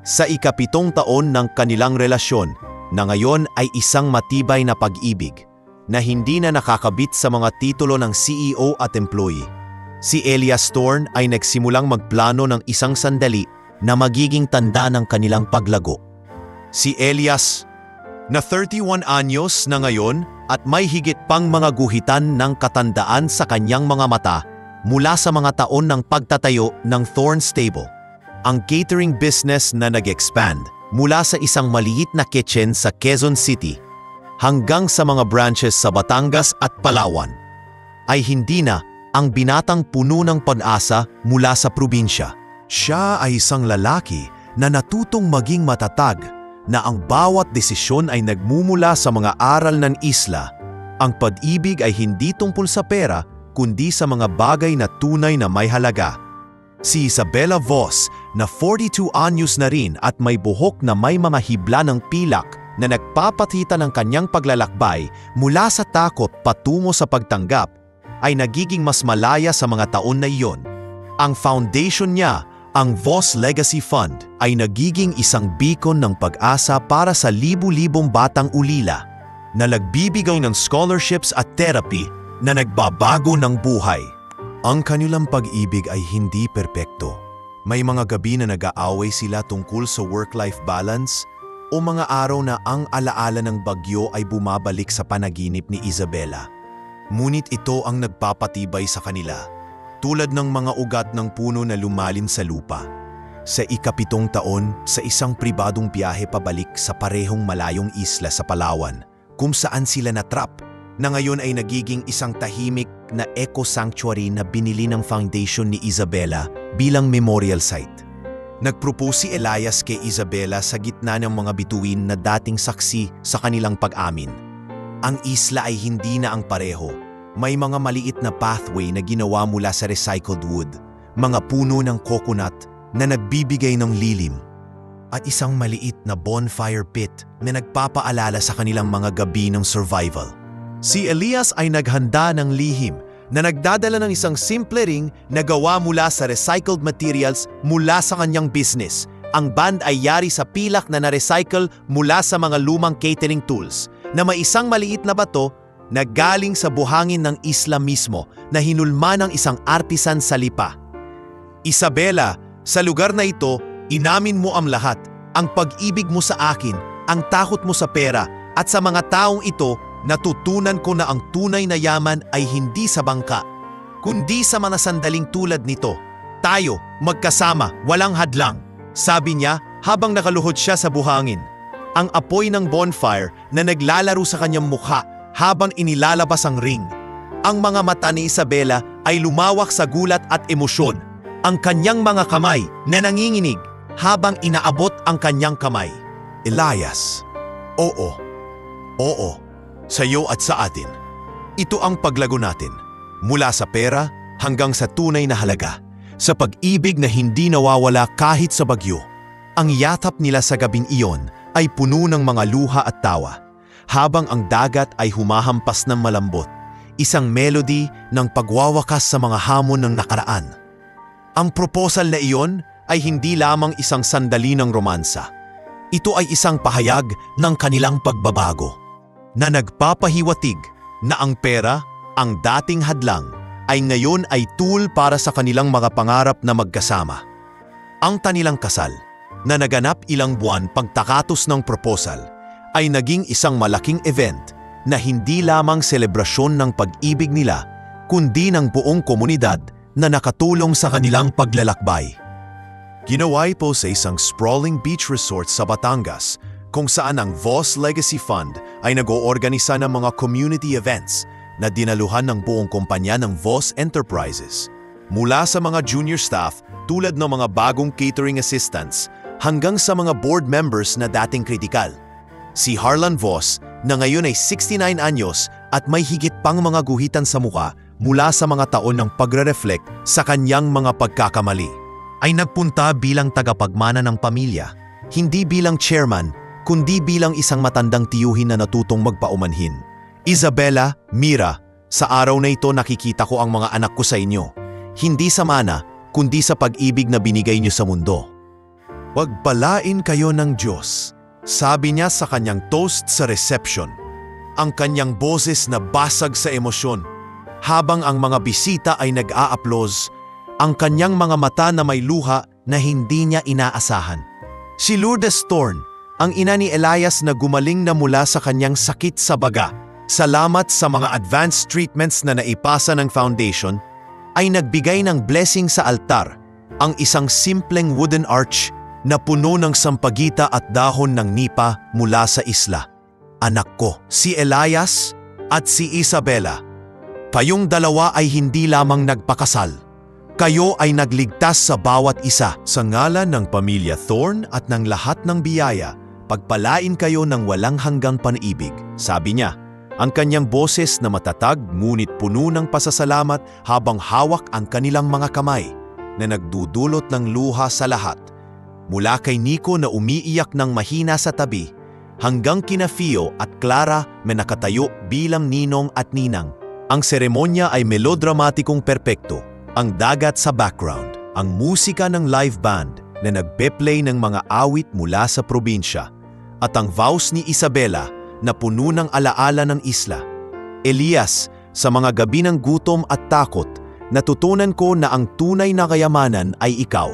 Sa ika-7 taon ng kanilang relasyon, na ngayon ay isang matibay na pag-ibig, na hindi na nakakabit sa mga titulo ng CEO at employee. Si Elias Thorn ay nagsimulang magplano ng isang sandali na magiging tanda ng kanilang paglago. Si Elias, na 31 anyos na ngayon at may higit pang mga guhitan ng katandaan sa kanyang mga mata mula sa mga taon ng pagtatayo ng Thorn Stable, ang catering business na nag-expand mula sa isang maliit na kitchen sa Quezon City hanggang sa mga branches sa Batangas at Palawan, ay hindi na ang binatang puno ng pag-asa mula sa probinsya. Siya ay isang lalaki na natutong maging matatag, na ang bawat desisyon ay nagmumula sa mga aral ng isla. Ang pag-ibig ay hindi tungkol sa pera, kundi sa mga bagay na tunay na may halaga. Si Isabela Voss, na 42 anyos na rin at may buhok na may mga hibla ng pilak na nagpapakita ng kanyang paglalakbay mula sa takot patungo sa pagtanggap, ay nagiging mas malaya sa mga taon na iyon. Ang foundation niya, ang Voss Legacy Fund, ay nagiging isang beacon ng pag-asa para sa libu-libong batang ulila na nagbibigay ng scholarships at therapy na nagbabago ng buhay. Ang kanilang pag-ibig ay hindi perpekto. May mga gabi na nag-aaway sila tungkol sa work-life balance o mga araw na ang alaala ng bagyo ay bumabalik sa panaginip ni Isabela. Ngunit ito ang nagpapatibay sa kanila, tulad ng mga ugat ng puno na lumalim sa lupa. Sa ika-7 taon, sa isang pribadong biyahe pabalik sa parehong malayong isla sa Palawan, kung saan sila natrap, na ngayon ay nagiging isang tahimik na eco-sanctuary na binili ng foundation ni Isabela bilang memorial site. Nagpropose si Elias kay Isabela sa gitna ng mga bituin na dating saksi sa kanilang pag-amin. Ang isla ay hindi na ang pareho. May mga maliit na pathway na ginawa mula sa recycled wood, mga puno ng coconut na nagbibigay ng lilim, at isang maliit na bonfire pit na nagpapaalala sa kanilang mga gabi ng survival. Si Elias ay naghanda ng lihim na nagdadala ng isang simple ring na gawa mula sa recycled materials mula sa kanyang business. Ang band ay yari sa pilak na na-recycle mula sa mga lumang catering tools na may isang maliit na bato na galing sa buhangin ng isla mismo na hinulma ng isang artisan sa Lipa. Isabela, sa lugar na ito, inamin mo ang lahat, ang pag-ibig mo sa akin, ang takot mo sa pera, at sa mga taong ito, natutunan ko na ang tunay na yaman ay hindi sa bangka, kundi sa mga sandaling tulad nito. Tayo, magkasama, walang hadlang, sabi niya habang nakaluhod siya sa buhangin. Ang apoy ng bonfire na naglalaro sa kanyang mukha habang inilalabas ang ring. Ang mga mata ni Isabela ay lumawak sa gulat at emosyon. Ang kanyang mga kamay na nanginginig habang inaabot ang kanyang kamay. Elias, oo, sa iyo at sa atin. Ito ang paglago natin, mula sa pera hanggang sa tunay na halaga, sa pag-ibig na hindi nawawala kahit sa bagyo. Ang yatap nila sa gabing iyon ay puno ng mga luha at tawa, habang ang dagat ay humahampas ng malambot, isang melody ng pagwawakas sa mga hamon ng nakaraan. Ang proposal na iyon ay hindi lamang isang sandali ng romansa. Ito ay isang pahayag ng kanilang pagbabago, na nagpapahiwatig na ang pera, ang dating hadlang, ay ngayon ay tool para sa kanilang mga pangarap na magkasama. Ang kanilang kasal, na naganap ilang buwan pagtakatos ng proposal, ay naging isang malaking event na hindi lamang selebrasyon ng pag-ibig nila, kundi ng buong komunidad na nakatulong sa kanilang paglalakbay. Ginawa ito sa isang sprawling beach resort sa Batangas, kung saan ang Voss Legacy Fund ay nag-oorganisa ng mga community events na dinaluhan ng buong kumpanya ng Voss Enterprises. Mula sa mga junior staff tulad ng mga bagong catering assistants hanggang sa mga board members na dating kritikal. Si Harlan Voss, na ngayon ay 69 anyos at may higit pang mga guhitan sa muka mula sa mga taon ng pagre-reflect sa kanyang mga pagkakamali, ay nagpunta bilang tagapagmana ng pamilya, hindi bilang chairman, kundi bilang isang matandang tiyuhin na natutong magpaumanhin. Isabela, Mira, sa araw na ito nakikita ko ang mga anak ko sa inyo, hindi sa mana, kundi sa pag-ibig na binigay niyo sa mundo. Pagpalain kayo ng Diyos, sabi niya sa kanyang toast sa reception, ang kanyang boses na basag sa emosyon, habang ang mga bisita ay nag-a-applause, ang kanyang mga mata na may luha na hindi niya inaasahan. Si Lourdes Thorne, ang ina ni Elias na gumaling na mula sa kanyang sakit sa baga, salamat sa mga advanced treatments na naipasa ng foundation, ay nagbigay ng blessing sa altar, ang isang simpleng wooden arch na puno ng sampagita at dahon ng nipa mula sa isla. Anak ko, si Elias at si Isabela, kayong dalawa ay hindi lamang nagpakasal. Kayo ay nagligtas sa bawat isa. Sa ngalan ng pamilya Thorne at ng lahat ng biyaya, pagpalain kayo ng walang hanggang panaibig, sabi niya. Ang kanyang boses na matatag ngunit puno ng pasasalamat habang hawak ang kanilang mga kamay na nagdudulot ng luha sa lahat. Mula kay Nico na umiiyak ng mahina sa tabi, hanggang kina Fio at Clara na nakatayo bilang ninong at ninang. Ang seremonya ay melodramatikong perpekto, ang dagat sa background, ang musika ng live band na nagpe-play ng mga awit mula sa probinsya, at ang vows ni Isabela na puno ng alaala ng isla. Elias, sa mga gabi ng gutom at takot, natutunan ko na ang tunay na kayamanan ay ikaw.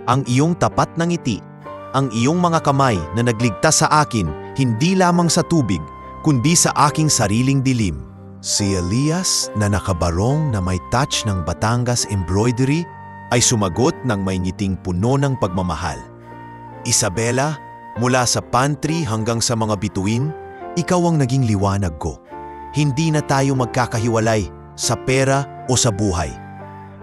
Ang iyong tapat na ngiti, ang iyong mga kamay na nagligtas sa akin hindi lamang sa tubig, kundi sa aking sariling dilim. Si Elias na nakabarong na may touch ng Batangas embroidery ay sumagot ng may ngiting puno ng pagmamahal. Isabela, mula sa pantry hanggang sa mga bituin, ikaw ang naging liwanag ko. Hindi na tayo magkakahiwalay sa pera o sa buhay.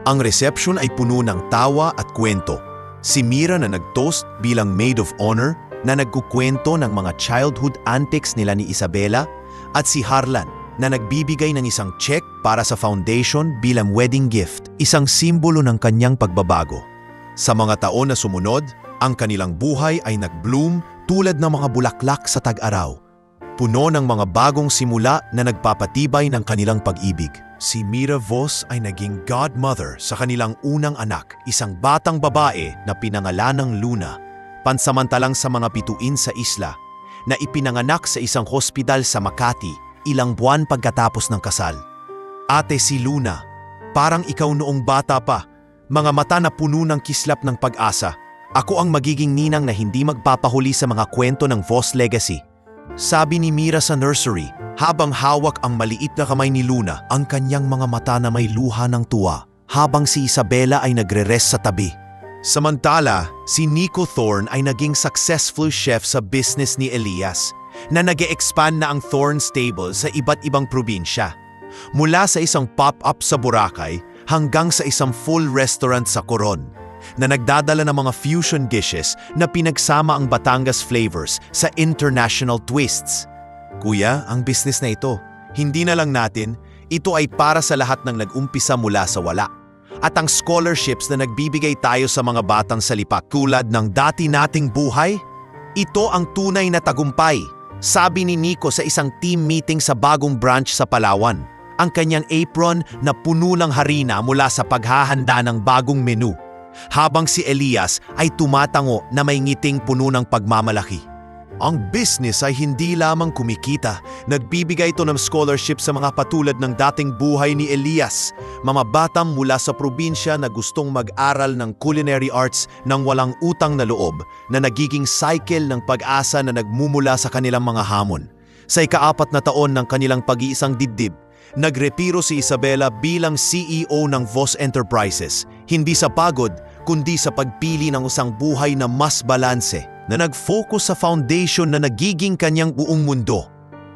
Ang reception ay puno ng tawa at kwento. Si Mira na nag-toast bilang maid of honor na nagkukwento ng mga childhood antics nila ni Isabela, at si Harlan na nagbibigay ng isang check para sa foundation bilang wedding gift, isang simbolo ng kanyang pagbabago. Sa mga taon na sumunod, ang kanilang buhay ay nag-bloom tulad ng mga bulaklak sa tag-araw, puno ng mga bagong simula na nagpapatibay ng kanilang pag-ibig. Si Mira Vos ay naging godmother sa kanilang unang anak, isang batang babae na pinangalanang Luna, pansamantalang sa mga bituin sa isla, na ipinanganak sa isang hospital sa Makati ilang buwan pagkatapos ng kasal. Ate, si Luna, parang ikaw noong bata pa, mga mata na puno ng kislap ng pag-asa. Ako ang magiging ninang na hindi magpapahuli sa mga kwento ng Vos legacy. Sabi ni Mira sa nursery, habang hawak ang maliit na kamay ni Luna, ang kanyang mga mata na may luha ng tuwa, habang si Isabela ay nagre-rest sa tabi. Samantala, si Nico Thorne ay naging successful chef sa business ni Elias, na nag-e-expand na ang Thorne Stable sa iba't ibang probinsya. Mula sa isang pop-up sa Boracay hanggang sa isang full restaurant sa Coron, na nagdadala ng mga fusion dishes na pinagsama ang Batangas flavors sa international twists. Kuya, ang business na ito, hindi na lang natin, ito ay para sa lahat ng nag-umpisa mula sa wala. At ang scholarships na nagbibigay tayo sa mga batang salipak tulad ng dati nating buhay, ito ang tunay na tagumpay, sabi ni Nico sa isang team meeting sa bagong branch sa Palawan. Ang kanyang apron na puno ng harina mula sa paghahanda ng bagong menu, habang si Elias ay tumatango na may ngiting puno ng pagmamalaki. Ang business ay hindi lamang kumikita, nagbibigay ito ng scholarship sa mga patulad ng dating buhay ni Elias, mga batang mula sa probinsya na gustong mag-aral ng culinary arts ng walang utang na loob, na nagiging cycle ng pag-asa na nagmumula sa kanilang mga hamon. Sa ika-4 na taon ng kanilang pag-iisang dibdib, nagretiro si Isabela bilang CEO ng Vos Enterprises, hindi sa pagod, kundi sa pagpili ng isang buhay na mas balanse, na nag-focus sa foundation na nagiging kanyang buong mundo.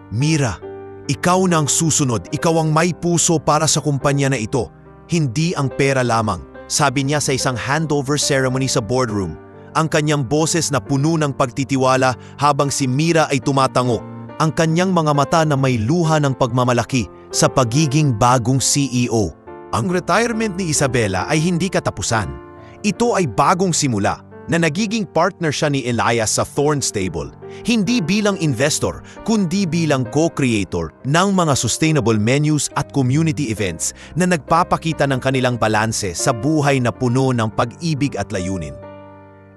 Mira, ikaw na ang susunod, ikaw ang may puso para sa kumpanya na ito, hindi ang pera lamang, sabi niya sa isang handover ceremony sa boardroom, ang kanyang boses na puno ng pagtitiwala habang si Mira ay tumatango, ang kanyang mga mata na may luha ng pagmamalaki sa pagiging bagong CEO. Ang retirement ni Isabela ay hindi katapusan. Ito ay bagong simula, na nagiging partner siya ni Elias sa Thorne Stable, hindi bilang investor, kundi bilang co-creator ng mga sustainable menus at community events na nagpapakita ng kanilang balanse sa buhay na puno ng pag-ibig at layunin.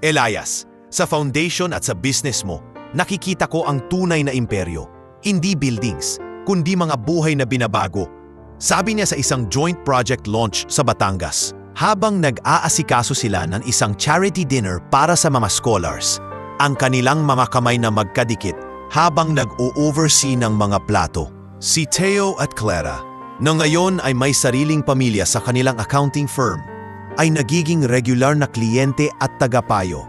Elias, sa foundation at sa business mo, nakikita ko ang tunay na imperyo, hindi buildings, kundi mga buhay na binabago, sabi niya sa isang joint project launch sa Batangas. Habang nag-aasikaso sila ng isang charity dinner para sa mga scholars, ang kanilang mga kamay na magkadikit habang nag-o-oversee ng mga plato. Si Theo at Clara, na ngayon ay may sariling pamilya sa kanilang accounting firm, ay nagiging regular na kliyente at tagapayo,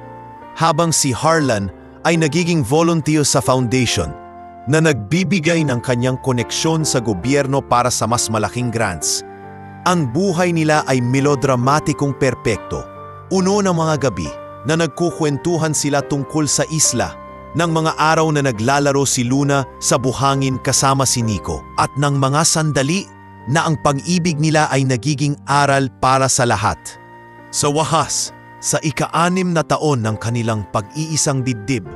habang si Harlan ay nagiging volunteer sa foundation na nagbibigay ng kanyang koneksyon sa gobyerno para sa mas malaking grants. Ang buhay nila ay melodramatikong perpekto. Uno ng mga gabi na nagkukwentuhan sila tungkol sa isla, ng mga araw na naglalaro si Luna sa buhangin kasama si Nico, at ng mga sandali na ang pag-ibig nila ay nagiging aral para sa lahat. Sa wahas, sa ika-6 na taon ng kanilang pag-iisang dibdib,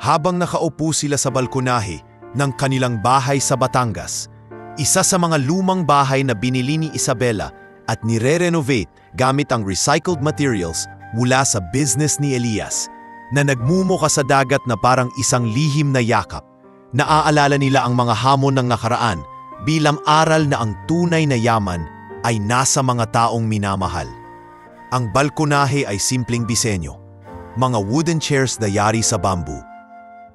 habang nakaupo sila sa balkonahe ng kanilang bahay sa Batangas, isa sa mga lumang bahay na binili ni Isabela at nire-renovate gamit ang recycled materials mula sa business ni Elias, na nagmumuka sa dagat na parang isang lihim na yakap. Naaalala nila ang mga hamon ng nakaraan bilang aral na ang tunay na yaman ay nasa mga taong minamahal. Ang balkonahe ay simpleng disenyo, mga wooden chairs na yari sa bamboo,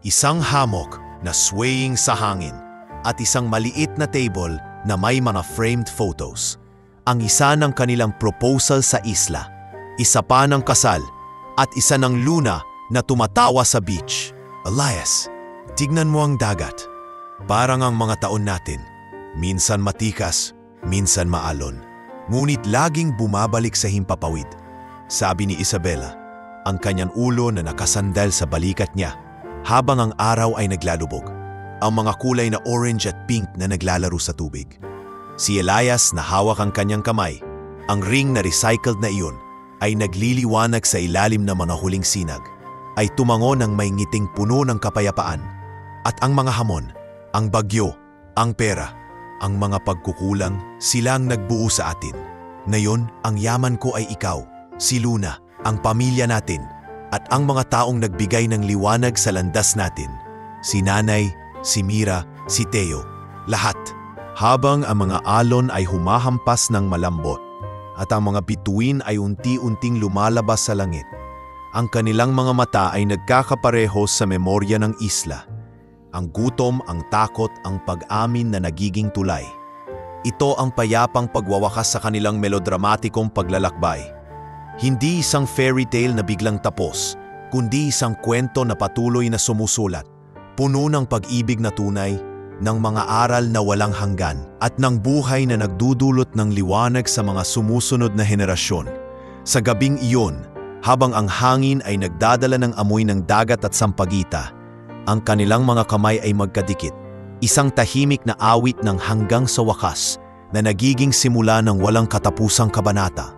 isang hammock na swaying sa hangin, at isang maliit na table na may mga framed photos. Ang isa ng kanilang proposal sa isla, isa pa ng kasal, at isa ng Luna na tumatawa sa beach. Elias, tignan mo ang dagat. Parang ang mga taon natin, minsan matikas, minsan maalon, ngunit laging bumabalik sa himpapawid. Sabi ni Isabela, ang kanyang ulo na nakasandal sa balikat niya habang ang araw ay naglalubog, ang mga kulay na orange at pink na naglalaro sa tubig. Si Elias na hawak ang kanyang kamay, ang ring na recycled na iyon ay nagliliwanag sa ilalim ng mga huling sinag, ay tumango ng may ngiting puno ng kapayapaan. At ang mga hamon, ang bagyo, ang pera, ang mga pagkukulang, sila ang nagbuo sa atin. Ngayon, ang yaman ko ay ikaw, si Luna, ang pamilya natin, at ang mga taong nagbigay ng liwanag sa landas natin. Si Nanay, si Mira, si Teo, lahat. Habang ang mga alon ay humahampas ng malambot at ang mga bituin ay unti-unting lumalabas sa langit, ang kanilang mga mata ay nagkakapareho sa memorya ng isla. Ang gutom, ang takot, ang pag-amin na nagiging tulay. Ito ang payapang pagwawakas sa kanilang melodramatikong paglalakbay. Hindi isang fairy tale na biglang tapos, kundi isang kwento na patuloy na sumusulat, puno ng pag-ibig na tunay, ng mga aral na walang hanggan, at ng buhay na nagdudulot ng liwanag sa mga sumusunod na henerasyon. Sa gabing iyon, habang ang hangin ay nagdadala ng amoy ng dagat at sampagita, ang kanilang mga kamay ay magkadikit, isang tahimik na awit ng hanggang sa wakas na nagiging simula ng walang katapusang kabanata.